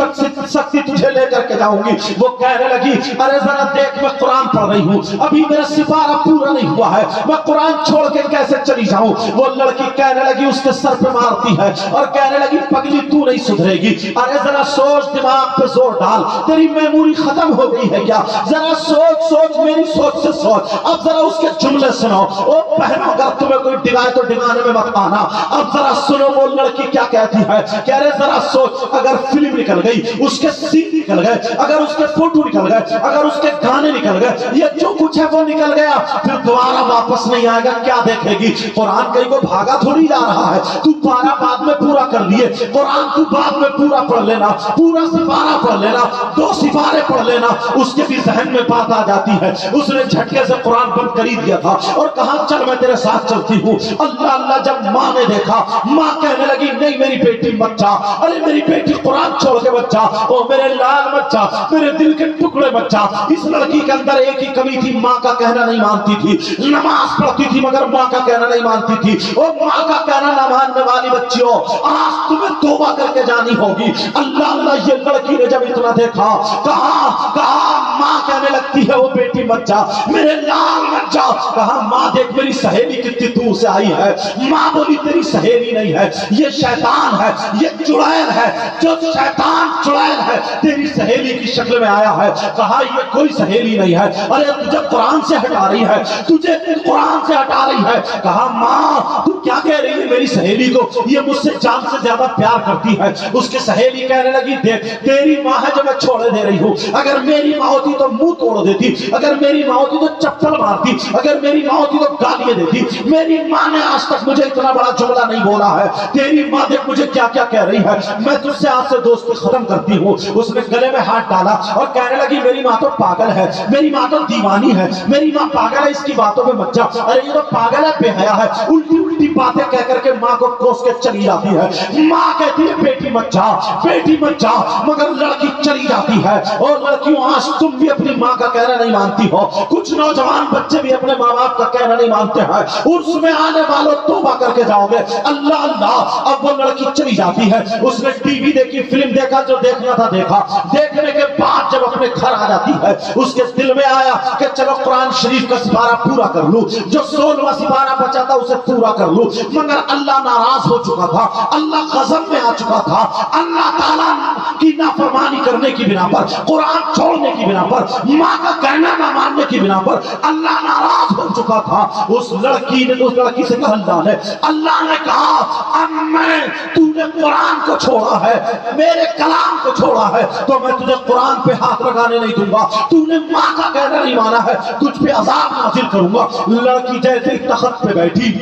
سکتی، تجھے لے کر کے جاؤں گی۔ وہ کہنے لگی ارے ذرا دیکھ، میں قرآن پڑھ رہی ہوں، ابھی میرا سپارہ پورا نہیں ہوا ہے، میں قرآن چھوڑ کے کیسے چلی جاؤں؟ وہ لڑکی کہنے لگی، اس کے سر پہ مارتی ہے اور کہنے لگی پگلی تو نہیں سدھرے گی، ارے ذرا سوچ، دماغ پہ زور ڈال، تیری میموری ختم ہو گئی ہے کیا؟ ذرا سوچ، میری سوچ سے سوچ، اب ذرا اس کے جملے سنو۔ او بہنوں، اگر تمہیں کوئی ڈگائے تو ڈگانے میں مت آنا، اب ذرا سنو وہ لڑکی کیا کہتی ہے، کہہ رہے ذرا سوچ، اگر فلم نکل گئی، اس کے سین نکل گئے، اگر اس کے فوٹو نکل گئے، اگر اس کے گانے نکل گئے، یہ جو کچھ ہے وہ نکل گیا، پھر دوبارہ واپس نہیں آئے گا، کیا دیکھے گی؟ قرآن کہیں کو بھاگا تھوڑی جا رہا ہے، تو 12 بعد میں پورا کر لیے، قرآن تو بعد میں پورا پڑھ لینا، پورا سپارہ پڑھ لینا، 2 سپارے پڑھ لینا، اس کے بھی ذہن میں بات آ جاتی ہے۔ اس نے جھٹکے سے قرآن بند کر ہی دیا تھا اور کہا چل میں تیرے ساتھ چلتی ہوں۔ اللہ اللہ، جب ماں نے دیکھا، ماں کہنے لگی نہیں میری بیٹی مت جا، ارے میری بیٹی قرآن چھوڑ کے مت جا، او میرے لال مت جا، میرے دل کے ٹکڑے مت جا۔ اس لڑکی کے اندر ایک ہی کمی تھی، ماں کا کہنا نہیں مانتی تھی، نماز پڑھتی تھی مگر ماں کا کہنا نہیں مانتی تھی۔ او ماں کا کہنا نہ ماننے والی بچیوں، آج تمہیں توبہ کر کے جانی ہوگی۔ اللہ اللہ، یہ لڑکی نے جب اتنا دیکھا، کہا ماں کہنے لگتی ہے وہ بیٹی مت جا، میرے لال مت جا، کہا ماں دیکھ میری سہیلی کتنی دور سے آئی ہے، ماں بولی تیری سہیلی نہیں ہے، یہ شیطان ہے، یہ چڑیل ہے، جو شیطان چڑیل ہے تیری سہیلی کی شکل میں آیا ہے۔ کہا یہ کوئی سہیلی نہیں ہے، ارے تجھے قرآن سے ہٹا رہی ہے، تجھے قرآن سے ہٹا رہی ہے۔ کہا ماں تو کیا کہہ رہی ہے میری سہیلی کو، یہ مجھ سے جان سے زیادہ پیار کرتی ہے۔ اس کی سہیلی کہنے لگی دیکھ تیری ماں ہے جو میں چھوڑے دے رہی ہوں، اگر میری ماں ہوتی تو منہ توڑ دیتی، اگر میری ماں ہوتی تو چپل مارتی، اگر میری ماں ہوتی تو گالیاں دیتی، میری ماں نے آج تک مجھے اتنا بڑا جملہ نہیں بولا ہے، تیری ماں دیکھ مجھے کیا کیا کہہ رہی ہے، میں تجھ سے آج سے دوستی ختم کرتی ہوں۔ اس نے گلے میں ہاتھ ڈالا اور کہنے لگی میری ماں تو پاگل ہے، میری ماں تو دیوانی ہے، میری ماں پاگل ہے، اس کی باتوں پہ مت جا، ارے یہ تو پاگل ہے، بے حیا ہے، الٹی الٹی باتیں کہہ کر کے ماں کو کوس کے چلی جاتی ہے۔ ماں کہتی ہے بیٹی مت جا، بیٹی مت جا، مگر لڑکی چلی جاتی ہے۔ اور لڑکیوں آج تم بھی اپنی ماں کا کہنا نہیں مانتی ہو، کچھ نوجوان بچے بھی اپنے ماں باپ کا کہنا نہیں مانتے ہیں، عرس میں آنے والوں توبہ کر کے جاؤ گے۔ اللہ اللہ، اب وہ لڑکی چلی جاتی ہے، اس نے ٹی وی دیکھی، فلم دیکھا، جو دیکھنا تھا دیکھا، دیکھنے کے بعد جب اپنے گھر آ جاتی ہے اس کے دل میں آیا کہ چلو قرآن شریف کا سپارہ پورا کر لوں، جو 16واں سپارہ بچا تھا اسے پورا کر لوں، مگر اللہ ناراض ہو چکا تھا، اللہ غضب میں آ چکا تھا، اللہ تعالیٰ کی نافرمانی کرنے کی بنا پر، قرآن چھوڑنے کی بنا پر، ماں کا کہنا نہ ماننے کی بنا پر اللہ ناراض ہو چکا تھا۔ اس لڑکی سے کہا اللہ نے کہا امی تو نے قرآن کو چھوڑا ہے، میرے کلام کو چھوڑا ہے، تو میں تجھے قرآن پہ ہاتھ لگانے نہیں دوں گا، تو نے ماں کا کہنا نہیں مانا ہے، تجھ پہ عذاب نازل کروں گا۔ لڑکی جیسے تخت پہ بیٹھی،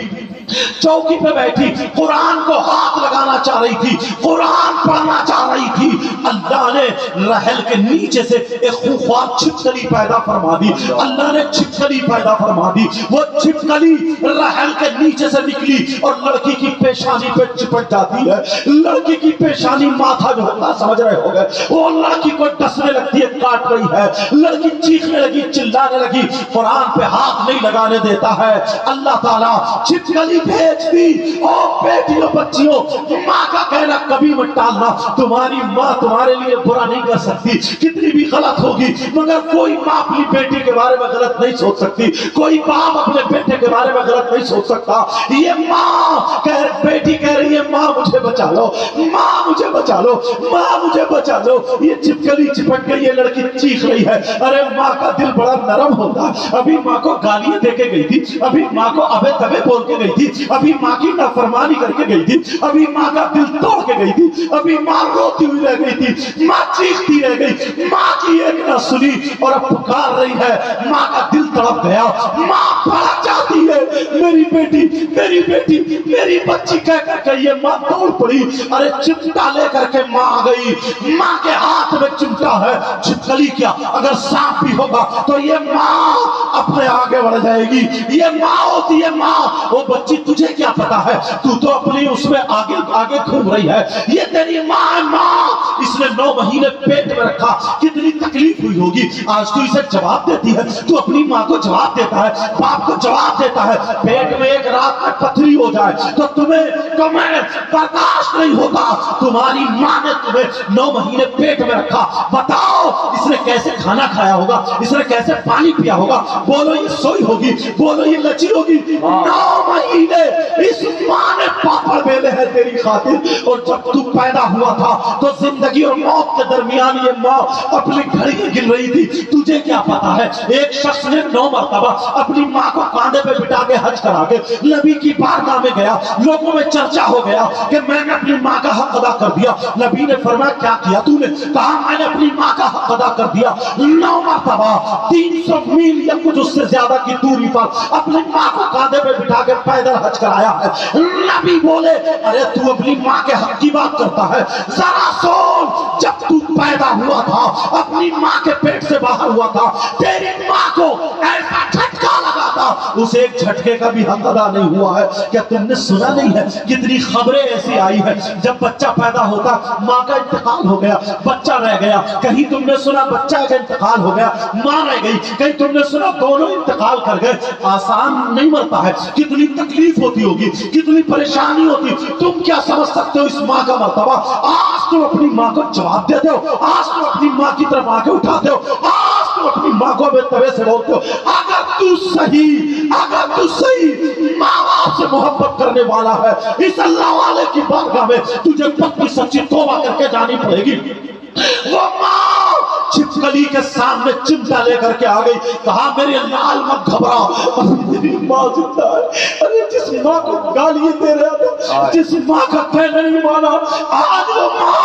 چوکی پہ بیٹھی، قرآن کو ہاتھ لگانا چاہ رہی تھی، قرآن پڑھنا چاہ رہی تھی، اللہ نے رحل کے نیچے سے ایک خوفناک چھپکلی پیدا فرما دی، اللہ نے چھپکلی پیدا فرما دی، وہ چھپکلی رحل کے نیچے سے نکلی اور لڑکی کی پیشانی پہ چپٹ جاتی ہے۔ لڑکی کی پیشانی ماتھا جو ہوتا سمجھ رہے ہو گئے، وہ لڑکی کو ڈسنے لگتی ہے، کاٹ رہی ہے، لڑکی چیخنے لگی، چلانے لگی، قرآن پہ ہاتھ نہیں لگانے دیتا ہے۔ اللہ تعالیٰ چھپکلی بھیج دی۔ او بیٹیوں بچیوں، ماں کا کہنا کبھی مت ٹالنا، تمہاری ماں تمہارے لیے برا نہیں کر سکتی، کتنی بھی غلط ہوگی، مگر کوئی ماں اپنی بیٹی کے بارے میں غلط نہیں سوچ سکتی، کوئی باپ اپنے بیٹے کے بارے میں غلط نہیں سوچ سکتا۔ یہ ماں بیٹی کہہ رہی ہے ماں مجھے بچا لو، ماں مجھے بچا لو، ماں مجھے بچا لو، یہ چھپکلی چپٹ گئی، یہ لڑکی چیخ رہی ہے۔ ارے ماں کا دل بڑا نرم ہوتا، ابھی ماں کو گالیاں دے کے گئی تھی، ابھی ماں کو ابے تبے بول کے گئی تھی، ابھی ماں کی نافرمانی کر کے گئی تھی، ابھی ماں کا دل توڑ کے گئی تھی، ابھی ماں روتی ہوئی رہ گئی تھی، ماں چیختی رہ گئی، ماں کی ایک نہ سنی اور اب پکار رہی ہے، ماں کا دل تڑپ گیا، ماں بھڑک جاتی ہے، میری بیٹی میری بیٹی میری بچی کہہ کر کے یہ ماں دوڑ پڑی، ارے چمٹا لے کر کے ماں آ گئی، ماں کے ہاتھ میں چمٹا ہے، چھپکلی کیا اگر سانپ بھی ہوگا تو یہ ماں اپنے آگے بڑھ جائے گی، یہ ماں ہوتی ہے ماں۔ وہ بچی تجھے کیا پتا ہے، تو اپنی اس میں آگے آگے گھوم رہی ہے، یہ تیری ماں ہے ماں، اس نے इसने 9 महीने पेट में रखा, कितनी तकलीफ हुई होगी। आज तू इसे जवाब देती है, तू अपनी माँ को जवाब देता है, बाप को जवाब देता है। पेट में एक रात में पथरी हो जाए तो तुम्हें बर्दाश्त नहीं होता। तुम्हारी माँ ने तुम्हें 9 महीने पेट में रखा, बताओ इसने कैसे खाना खाया होगा, इसने कैसे पानी पिया होगा। बोलो ये सोई होगी, बोलो ये लची होगी। 9 महीने इस माँ ने पापड़ बेले हैं तेरी खातिर। और जब तू पैदा हुआ था तो जिंदगी और मौत के दरमियान ये माँ अपनी घड़ी गिन रही थी। तुझे क्या पता है, एक शख्स ने 9 मरतबा अपनी माँ को कांधे पे बिठा के हज करा के नबी की बारगाह में गया। लोगों में चर्चा हो गया कि मैंने अपनी माँ का हक अदा कर दिया। नबी ने फरमाया क्या किया तूने? कहा मैंने अपनी माँ का हक अदा कर दिया। 9 मरतबा 300 मील या कुछ उससे ज्यादा की दूरी पर अपनी माँ को कांधे पे बिठा के पैदल हज कराया है। नबी बोले अरे तू अपनी माँ के हक की बात करता है, जरा सुन। जब तू पैदा हुआ था, अपनी माँ के पेट से बाहर हुआ था, तेरी माँ को ऐसा झटका लगा था, उसे एक झटके का भी हक अदा नहीं हुआ है। क्या तुमने सुना नहीं है कितनी खबरें ऐसी आई है, जब बच्चा पैदा होता माँ का इंतकाल हो गया, बच्चा रह गया। कहीं तुमने सुना बच्चा का इंतकाल हो गया, माँ रह गई। कहीं तुमने सुना दोनों इंतकाल कर गए। आसान नहीं मरता है, कितनी तकलीफ होती होगी, कितनी परेशानी होती। तुम क्या समझ सकते हो इस माँ का मर्तबा? आज तुम अपनी माँ को जवाब देते हो, आज तुम अपनी माँ की तरफ आके उठाते हो, आज तुम अपनी माँ को बेतवे से बोलते हो। अगर तू सही माँ बाप से मोहब्बत करने वाला है, इस अल्लाह वाले की बारगाह में तुझे पक्की सच्ची तौबा करके जानी पड़ेगी। वो माँ छिपकली के सामने चिमटा लेकर के आ गई, कहा मेरे लाल मत घबराओ, मेरी माँ जिंदा है। अरे जिस माँ को गाली दे रहा था, जिस माँ का कहना नहीं माना, आज वो माँ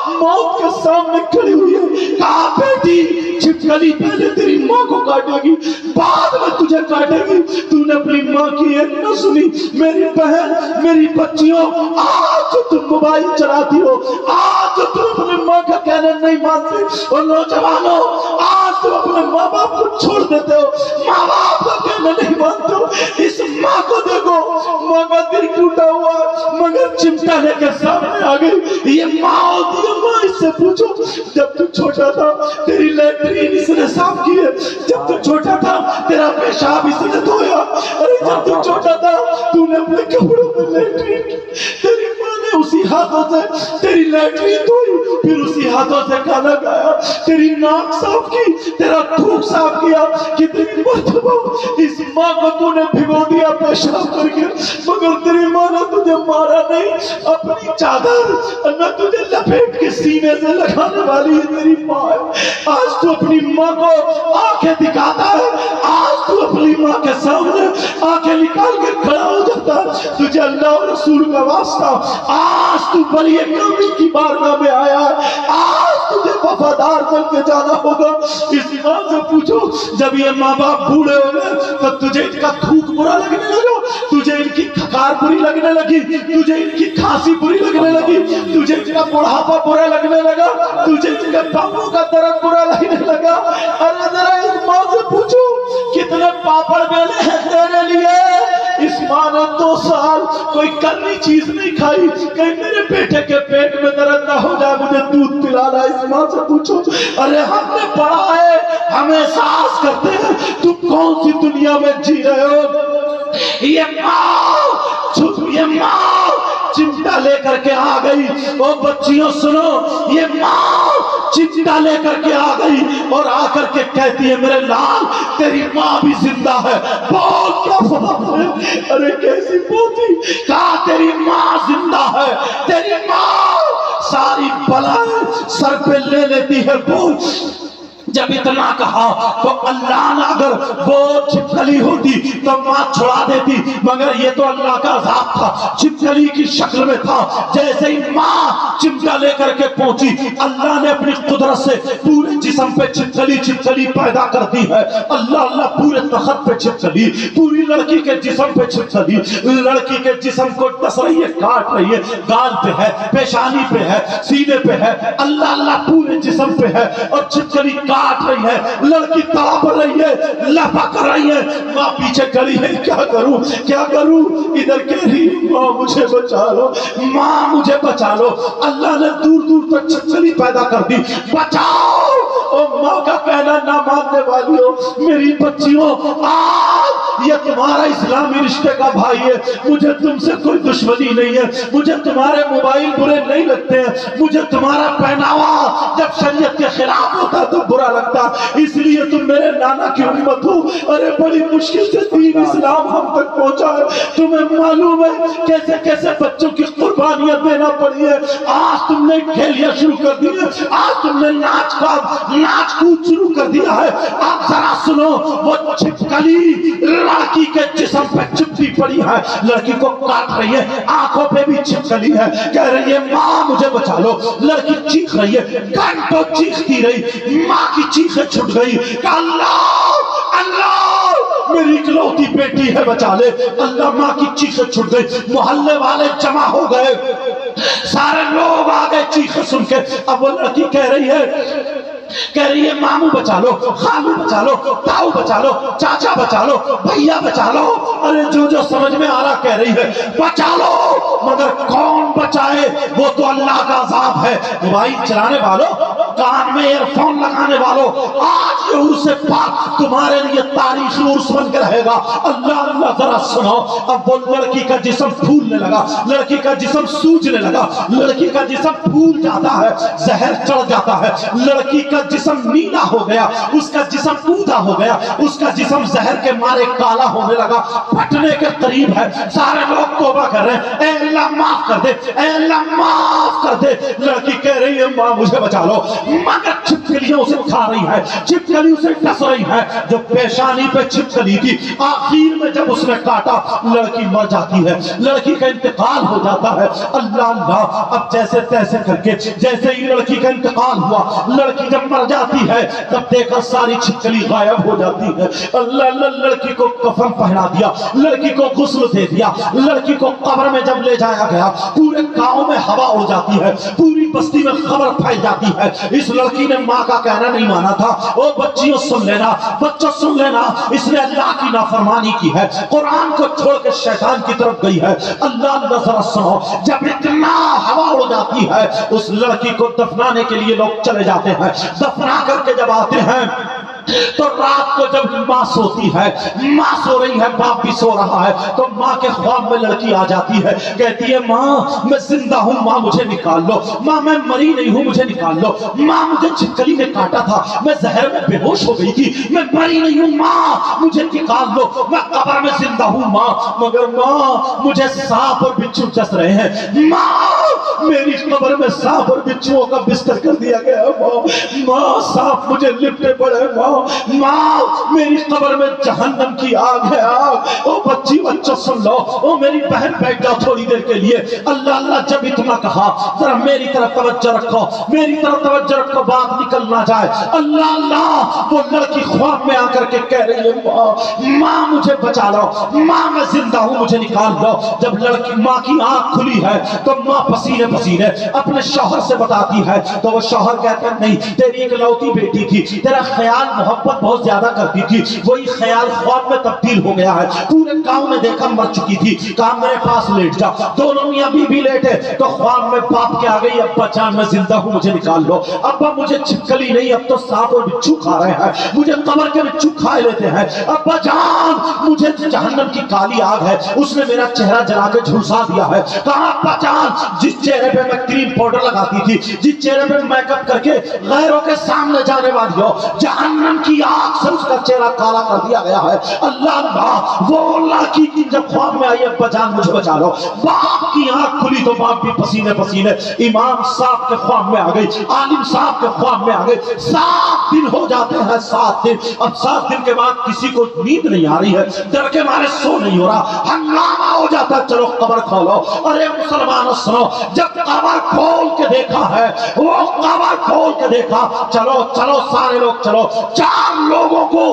मौत के सामने खड़ी हुई है। कहा बेटी छिपकली पहले तेरी माँ को काटेगी, बाद में तुझे काटेगी। तूने अपनी माँ की एक न सुनी। मेरी बहन, मेरी बच्चियों, आज जो तुम मोबाइल चलाती हो, आज जो तुम अपनी माँ का कहना नहीं मानते, और नौजवानों आज तुम अपने माँ बाप को छोड़ देते हो, माँ बाप का कहना नहीं मानते हो। इस माँ को देखो, माँ का दिल टूटा हुआ मगर चिमटा लेकर सामने आ गई। ये माँ होती है। माँ इससे पूछो जब तू छोटा था तेरी लैट्रीन इसने साफ की है, जब तू छोटा था तेरा पेशाब इसने धोया, अरे जब तू छोटा था तूने अपने कपड़ों में लैट्रीन की, तेरी माँ ने उसी हाथों से तेरी लैट्रीन धोई, फिर उसी हाथों से खाना खाया, तेरी नाक साफ की, तेरा थूक साफ किया। कितनी मरतबा इस माँ को तूने भिगो दिया पेशाब करके, मगर तेरी माँ ने तुझे मारा नहीं। अपनी चादर न तुझे लपेट के सीने से लगाने वाली है तेरी माँ है। आज तू अपनी माँ को आंखें दिखाता है, आज तू अपनी माँ के सामने आंखें निकाल के खड़ा हो जाता है। तुझे अल्लाह और रसूल का वास्ता, आज तू बड़ी कामिल की बारगाह में आया है, आज तुझे वफादार बन के जाना होगा। इस माँ से पूछो जब ये माँ बाप बूढ़े हो गए तो तुझे इनका थूक बुरा लगने लगा, तुझे इनकी खकार बुरी लगने लगी, तुझे इनकी खांसी बुरी लगने लगी, तुझे इनका बुढ़ापा बुरा लगने लगा, तुझे इनके पापों का दर्द बुरा लगने लगा। अरे जरा इस माँ से पूछो कितने पापड़ बेले हैं तेरे लिए। इस माँ ने 2 साल कोई कड़वी चीज नहीं खाई, कहीं मेरे बेटे के पेट में दर्द ना हो जाए, मुझे दूध पिलाना। इस माँ से पूछो। अरे हमने पढ़ा है, हम एहसास करते हैं तुम कौन सी दुनिया में जी रहे हो। ये माँ चिमटा लेकर के आ गई। ओ बच्चियों सुनो, ये माँ चिमटा लेकर के आ गई और आकर के कहती है मेरे लाल तेरी माँ भी जिंदा है। बोल क्या बात है? अरे कैसी पोती, कहा तेरी माँ जिंदा है, तेरी माँ सारी बलाएं सर पे ले लेती है। बोल। जब इतना कहा तो अल्लाह ने अगर वो छिपकली होती तो माँ छुड़ा देती, मगर ये तो अल्लाह का अज़ाब था, छिपकली की शक्ल में था। जैसे ही माँ चिमटा लेकर के पहुंची, अल्लाह ने अपनी कुदरत से पूरे जिस्म पे छिपकली छिपकली पैदा कर दी है। अल्लाह अल्लाह पूरे तखत पे छिपकली, पूरी लड़की के जिस्म पे छिपकली, लड़की के जिस्म को डस रही है, काट रही है, गाल पे है, पेशानी पे है, सीने पे है, अल्लाह अल्लाह पूरे जिस्म पे है। और छिपकली काट काट रही है, लड़की तड़प रही है, लपक रही है, माँ पीछे खड़ी है, क्या करूं क्या करूं, इधर कह रही माँ मुझे बचा लो, माँ मुझे बचा लो। अल्लाह ने दूर दूर तक छिपकली पैदा कर दी, बचाओ। और माँ का कहना ना मानने वाली हो, मेरी बच्चियों आज ये तुम्हारा इस्लामी रिश्ते का भाई है, मुझे तुमसे कोई दुश्मनी नहीं है, मुझे तुम्हारे मोबाइल बुरे नहीं लगते हैं, मुझे तुम्हारा पहनावा जब शरीयत के खिलाफ होता तो बुरा लगता, इसलिए तुम मेरे नाना की उम्मत हो। अरे बड़ी मुश्किल से दीन इस्लाम हम तक पहुंचा है, तुम्हें मालूम है कैसे कैसे बच्चों की कुर्बानियां देना पड़ी है। आज तुमने खेलियां शुरू कर दी है, आज तुमने नाच कूद शुरू कर दिया है। आप जरा सुनो, वो छिपकली लड़की के जिस्म पे चिपटी पड़ी है, लड़की को काट रही है, आंखों पे भी छिपकली है, कह रही है माँ मुझे बचा लो। लड़की चीख रही है, घंटों चीखती रही, माँ की चीखें छूट गई, अल्लाह अल्लाह मेरी इकलौती बेटी है बचा ले। अल्लाह, माँ की चीखें छूट गई, मोहल्ले वाले जमा हो गए, सारे लोग आ गए चीखें सुन के। अब वो लड़की कह रही है मामू बचा लो, खालू बचा लो, ताऊ बचा लो, चाचा बचा लो, भैया बचा लो। अरे जो जो समझ में आ रहा कह रही है बचा लो, मगर कौन बचाए, वो तो अल्लाह का अज़ाब है। मोबाइल चलाने वालों, कान में ईयरफोन लगाने वालों, आज ये उर्स पाक तुम्हारे लिए तारीखी उर्स बन के रहेगा। अल्लाह अल्लाह जरा सुनो। अब वो लड़की का जिस्म फूलने लगा, लड़की का जिस्म सूजने लगा, लड़की का जिस्म फूल जाता है, जहर चढ़ जाता है, लड़की का जिस्म नीला हो गया, उसका जिस्म ऊधा हो गया, उसका जिस्म जहर के मारे काला होने लगा, फटने के करीब है। सारे लोग तौबा कर रहे हैं, ऐ अल्लाह माफ कर दे, ऐ अल्लाह माफ कर दे। लड़की कह रही है माँ मुझे बचा लो, मगर छिपकलियां उसे खा रही है, छिपकली उसे डस रही है। जो पेशानी पे छिपकली थी, आखिर में जब उसने काटा, लड़की मर जाती है, लड़की का इंतकाल हो जाता है। अल्लाह अल्लाह, अब जैसे तैसे करके, जैसे ही लड़की का इंतकाल हुआ, लड़की जब मर जाती है तब देखा सारी छिपकली गायब हो जाती है। अल्लाह अल्लाह, लड़की को कफन पहना दिया, लड़की को गुस्ल दे दिया, लड़की को कब्र में जब ले जाया गया, पूरे गांव में हवा उड़ जाती है, पूरी बस्ती में खबर फैल जाती है। इस लड़की ने माँ का कहना नहीं माना था। ओ बच्चियों सुन लेना, बच्चों सुन लेना, इसने अल्लाह की नाफरमानी की है, कुरान को छोड़ के शैतान की तरफ गई है। अल्लाह अल्लाह जरा सुनो, जब इतना हवा उड़ जाती है, उस लड़की को दफनाने के लिए लोग चले जाते हैं। दफना करके जब आते हैं तो रात को जब माँ सोती है, माँ सो रही है, बाप भी सो रहा है, तो माँ के ख्वाब में लड़की आ जाती है, कहती है माँ मैं जिंदा हूँ, माँ मुझे निकाल लो, माँ मैं मरी नहीं हूँ, मुझे निकाल लो, माँ मुझे छिपकली ने काटा था, मैं जहर में बेहोश हो गई थी, मैं मरी नहीं हूँ, माँ मुझे निकाल लो, मैं कब्र में जिंदा हूँ माँ, मगर माँ मुझे सांप और बिच्छू डस रहे हैं, माँ मेरी कब्र में सांप और बिच्छुओं का बिस्तर कर दिया गया, माँ सांप मुझे लिपटे पड़े, माँ मेरी कब्र में जहन्नम की आग है, आग। ओ बच्ची बच्चों सुन लो, ओ मेरी बहन बैठ जाओ थोड़ी देर के लिए। अल्लाह अल्लाह जब इतना कहा, जरा मेरी तरफ तवज्जो रखो, मेरी तरफ तवज्जो रखो, बात निकल ना जाए। अल्लाह अल्लाह, वो लड़की ख्वाब में आकर के कह रही है माँ मुझे बचा लो, माँ मैं जिंदा हूँ, मुझे निकाल लो। जब लड़की माँ की आंख खुली है तो माँ पसीने पसीने अपने शौहर से बताती है, तो वो शौहर कहता है नहीं, तेरी इकलौती बेटी थी, तेरा ख्याल मोहब्बत बहुत ज्यादा करती थी, वही ख्याल ख्वाब में तब्दील हो गया है, पूरे गांव में देखा मर चुकी थी, कहा मेरे पास लेट जा। दोनों मियां बीवी लेटे तो ख्वाब में बाप के आ गई, अब्बा जान मैं जिंदा हूँ, मुझे निकाल लो। अब्बा मुझे छिपकली नहीं, अब तो सांप और बिच्छू खा रहे हैं, मुझे कब्र के बिच्छू खा लेते हैं। अब्बा जान मुझे जहन्नम की काली आग है, उसने मेरा चेहरा जला के झुलसा दिया है। कहा अब्बा जान जिस चेहरे पे मैं क्रीम पाउडर लगाती थी, जिस चेहरे पे मेकअप करके गैरों के सामने जाने वाली हो, जहन्नम की आग से उसका चेहरा काला कर दिया गया है। अल्लाह अल्लाह, वो लड़की की जब ख्वाब में आई अब्बा जान मुझे बचा लो, बाप की आंख खुली तो बाप भी पसीने पसीने, इमाम साहब के ख्वाब में आ गई, आलिम साहब के ख्वाब में आ गई। 7 दिन हो जाते हैं, 7 दिन। अब 7 दिन के बाद किसी को नींद नहीं आ रही है, डर के मारे सो नहीं हो रहा, हंगामा हो जाता है, चलो कब्र खोलो। अरे मुसलमानों सुनो, जब कब्र खोल के देखा है, वो कब्र खोल के देखा, चलो चलो सारे लोग चलो, 4 लोगों को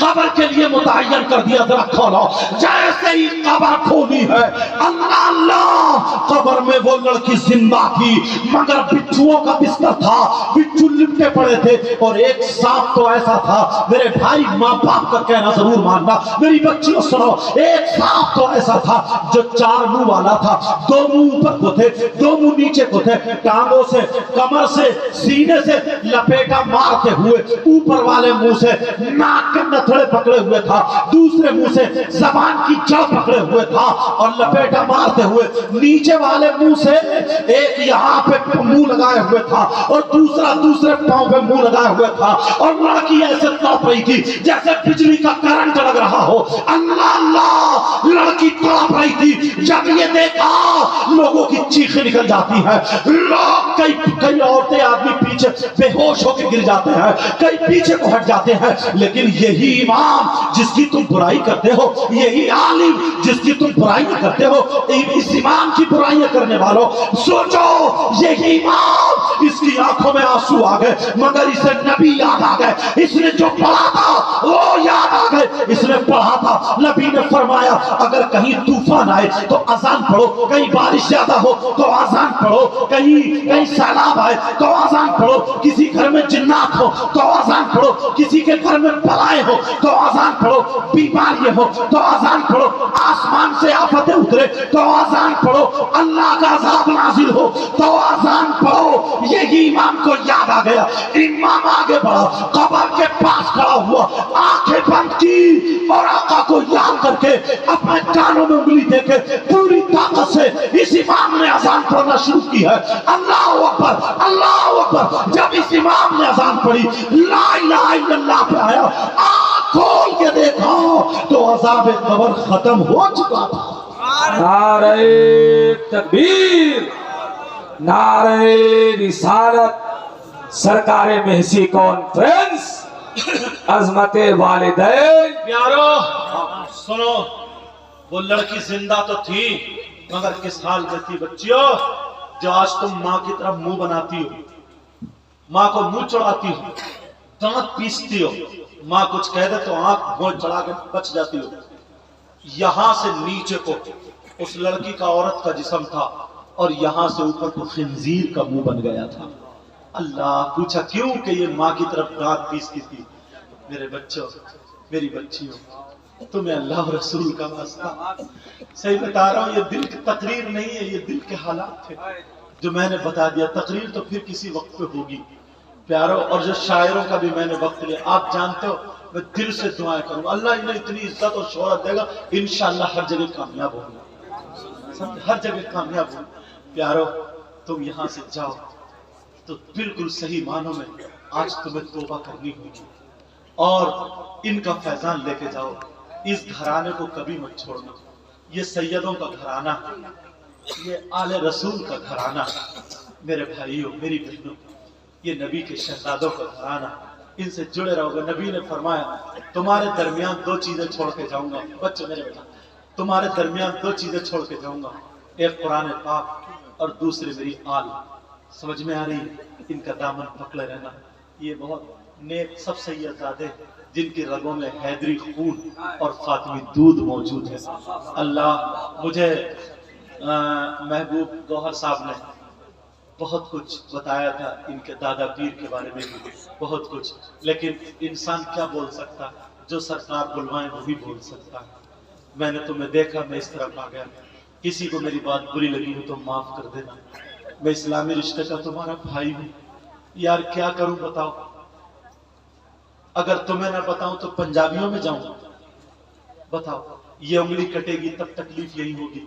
कब्र के लिए मुतय्यन कर दिया, जरा खोलो। जैसे ही कब्र खोली है, अल्लाह अल्लाह, कब्र में वो लड़की जिंदा थी, मगर बिच्छुओं का बिस्तर था, बिच्छू लिपटे पड़े थे, और एक सांप तो ऐसा था, मेरे भाई माँ बाप का कहना जरूर मानना, मेरी बच्चियों सुनो, एक सांप तो ऐसा था जो 4 मुंह वाला था, 2 मुंह ऊपर को थे, 2 मुंह नीचे को थे, टांगों से, कमर से, सीने से लपेटा मारते हुए, ऊपर वाले मुंह से नाक के नथड़े पकड़े हुए था, दूसरे मुंह से जबान की जड़ पकड़े हुए था, और लपेटा मारते हुए नीचे वाले मुंह से एक यहाँ पे मुंह लगाए हुए था, और दूसरा दूसरे पांव पे मुंह लगाए हुए था, और लड़की ऐसे तड़प रही थी जैसे बिजली का करंट लग रहा हो। अल्लाह अल्लाह, लड़की तड़प रही थी। जब ये देखा, लोगों की चीखें निकल जाती हैं, लोग कई औरतें आदमी पीछे बेहोश होकर गिर जाते हैं, कई पीछे को हट जाते हैं, लेकिन यही इमाम जिसकी तुम बुराई करते हो, यही आलिम जिसकी तुम बुराइयां करते हो, इस इमाम की बुराइयां करने वालों, सोचो यही इमाम, इसकी आंखों में आंसू आ गए, मगर इसे नबी याद आ गए, इसने जो पढ़ा था वो याद आ गए, इसने पढ़ा था, नबी ने फरमाया अगर कहीं तूफान आए तो अजान पढ़ो, कहीं बारिश ज्यादा हो तो अजान पढ़ो, कहीं सैलाब आए तो अजान पढ़ो, किसी घर में जिन्नात हो तो अजान पढ़ो, किसी के घर में बलाएं हो तो अजान पढ़ो, बीमारी हो तो अजान पढ़ो, आसमान से आफतें उतरे तो अजान पढ़ो, अल्लाह का अज़ाब नाज़िल हो तो अजान पढ़ो। यही इमाम को याद आ गया, इमाम आगे बढ़ा, कब्र के पास खड़ा हुआ, आंखें बंद की, और आका को याद करके अपने कानों में उंगली देके पूरी ताकत से इस इमाम ने अजान पढ़ना शुरू की है। अल्लाह अकबर, अल्लाह अकबर। जब इस इमाम ने अजान पढ़ी, ला इलाहा इल्लल्लाह पे आया, आँख खोल के देखा तो अज़ाब कब्र खत्म हो चुका था। नारे तकबीर, नारे रिसालत, सरकारे महसी कॉन्फ्रेंस, अजमते वालिदैन। प्यारो सुनो, वो लड़की जिंदा तो थी, मगर किस हाल में थी बच्चियों? जो आज तुम माँ की तरफ मुंह बनाती हो, माँ को मुंह चढ़ाती हो, दांत पीसती हो, माँ कुछ कह दे तो आंख मोड़ चढ़ा के बच जाती हो। यहां से नीचे को उस लड़की का औरत का जिस्म था, और यहां से ऊपर को खिंजीर का मुंह बन गया था। अल्लाह, पूछा क्यों? कि ये माँ की तरफ दांत पीसती थी। मेरे बच्चों, मेरी बच्चियों, तुम्हें अल्लाह और रसूल का वास्ता, सही बता रहा हूं, ये दिल की तकरीर नहीं है, ये दिल के हालात थे जो मैंने बता दिया। तकरीर तो फिर किसी वक्त पे होगी प्यारो, और जो शायरों का भी मैंने वक्त लिया। आप जानते हो मैं दिल से दुआएं करूंगा, अल्लाह इन्हें इतनी इज्जत और शोहरत देगा, इंशाअल्लाह हर जगह कामयाब होगा, हर जगह कामयाब होगा। प्यारो, तुम यहां से जाओ तो बिल्कुल सही मानों में आज तुम्हें तौबा करनी होगी, और इनका फैजान लेके जाओ। इस घराने को कभी मत छोड़ना। ये सैयदों का घराना, ये आले रसूल का घराना, मेरे भाइयों, मेरी बहनों, ये नबी के शहजादों का घराना, इनसे जुड़े रहोगे। नबी ने फरमाया तुम्हारे दरमियान 2 चीजें छोड़ के जाऊंगा। बच्चे मेरे बेटा, तुम्हारे दरमियान 2 चीजें छोड़ के जाऊंगा, एक कुरान पाक और दूसरी मेरी आल। समझ में आ रही है? इनका दामन पकड़े रहना। ये बहुत नेक सब सैयदजादे जिनकी रगों में हैदरी खून और फातिमी दूध मौजूद है। अल्लाह, मुझे महबूब गौहर साहब ने बहुत कुछ बताया था इनके दादा पीर के बारे में भी बहुत कुछ, लेकिन इंसान क्या बोल सकता? जो सरकार बुलवाएं वही बोल सकता है। मैंने तुम्हें देखा, मैं इस तरफ आ गया। किसी को मेरी बात बुरी लगी हो तो माफ कर देना। मैं इस्लामी रिश्ते का तुम्हारा भाई हूं। यार क्या करूं बताओ? अगर तुम्हें ना बताऊं तो पंजाबियों में जाऊं? बताओ, ये उंगली कटेगी तब तकलीफ यही होगी,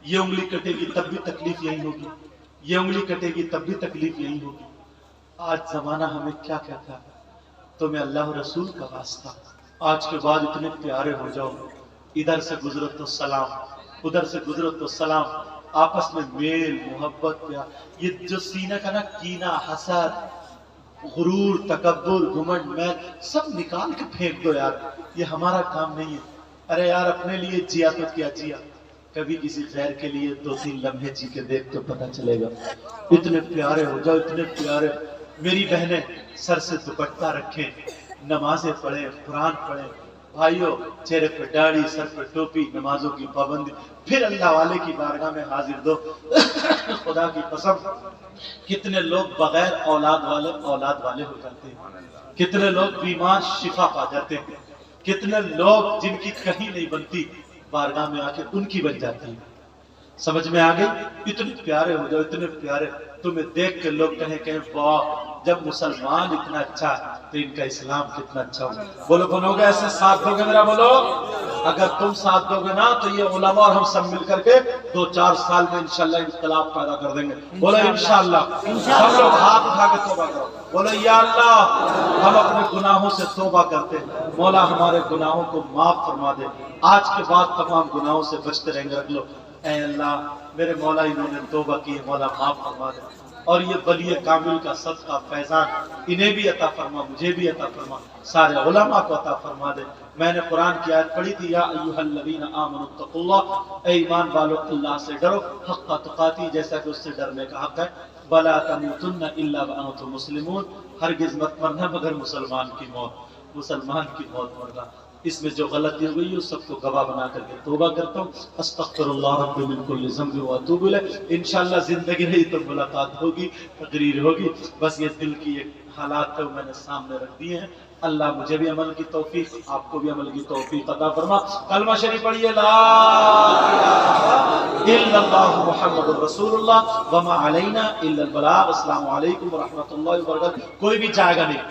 ये उंगली कटेगी तब भी तकलीफ यही होगी, ये उंगली कटेगी तब भी तकलीफ यही होगी। आज जमाना हमें क्या कहता है? तुम्हें अल्लाह रसूल का वास्ता, आज के बाद इतने प्यारे हो जाओ, इधर से गुजरो तो सलाम, उधर से गुजरो तो सलाम, आपस में मेल मोहब्बत प्यार। ये जो सीने का ना कीना, हसद, गुरूर, तकब्बुर, घमंड, मैल सब निकाल के फेंक दो यार, ये हमारा काम नहीं है। अरे यार, अपने लिए जिया तो क्या जिया, कभी किसी खैर के लिए 2-3 लम्हे जी के देख तो पता चलेगा। इतने प्यारे हो जाओ, इतने प्यारे। मेरी बहनें सर से दुपट्टा रखें, नमाजें पढ़े, कुरान पढ़े। भाइयों, चेहरे पे दाढ़ी, सर पे टोपी, नमाजों की पाबंदी, फिर अल्लाह वाले की बारगाह में हाजिर दो। खुदा की कसम, कितने लोग बगैर औलाद वाले हो जाते हैं, कितने लोग बीमार शिफा पा जाते हैं, कितने लोग जिनकी कहीं नहीं बनती बारगाह में आके उनकी बन जाती है। समझ में आ गई? इतने प्यारे हो जाओ, इतने प्यारे, तुम्हें देख के लोग कहें वाह, जब मुसलमान इतना अच्छा है तो इनका इस्लाम कितना अच्छा होगा। बोलो बनोगे ऐसे, साथ दोगे मेरा? बोलो, अगर तुम साथ दोगे ना तो ये उलमा और हम सब मिल करके 2-4 साल में इंशाल्लाह इनकलाब पैदा कर देंगे। बोलो इंशाल्लाह। सब लोग हाथ उठा के तौबा करो, बोलो या अल्लाह, हम अपने गुनाहों से तौबा करते हैं, मौला हमारे गुनाहों को माफ फरमा दे, आज के बाद तमाम गुनाहों से बचते रहेंगे। रख लो, ऐ अल्लाह मेरे मौला इन्होंने तौबा की, मौला माफ फरमा दे, और ये वली कामिल का सदका फैजान इन्हें भी अता फरमा, मुझे भी अता फरमा, सारे उलमा को अता फरमा दे। मैंने कुरान की आयत पढ़ी थी, या अय्युहल्लज़ीना आमनु तक़ुल्लाह, ऐ ईमान वालों अल्लाह से डरो, हक़्क़ तुक़ाती, जैसा कि उससे डरने का हक है, वला तमूतुन्ना इल्ला व अंतुम मुस्लिमून, हरगिज़ मत मरना मगर मुसलमान की मौत, मुसलमान की मौत मरना। इसमें जो गलती हो गई उस सबको गवाह बना करके तौबा करता हूँ। अस्तग़फिरुल्लाह रब्बी मिन कुल्लि ज़ंबि व अतूबु इलैह। इंशाअल्लाह जिंदगी रही तो मुलाकात होगी, तकरीर होगी। बस ये दिल की एक हालात है मैंने सामने रख दिए हैं। अल्लाह मुझे भी अमल की तौफीक, आपको भी अमल की तौफीक अता फरमा। कलमा शरीफ पढ़िए, ला इलाहा इल्लल्लाहु मुहम्मदुर रसूलुल्लाह व मा अलैना इल्लल बलाग। अस्सलामु अलैकुम व रहमतुल्लाहि व बरकातहू। कोई भी जाएगा नहीं।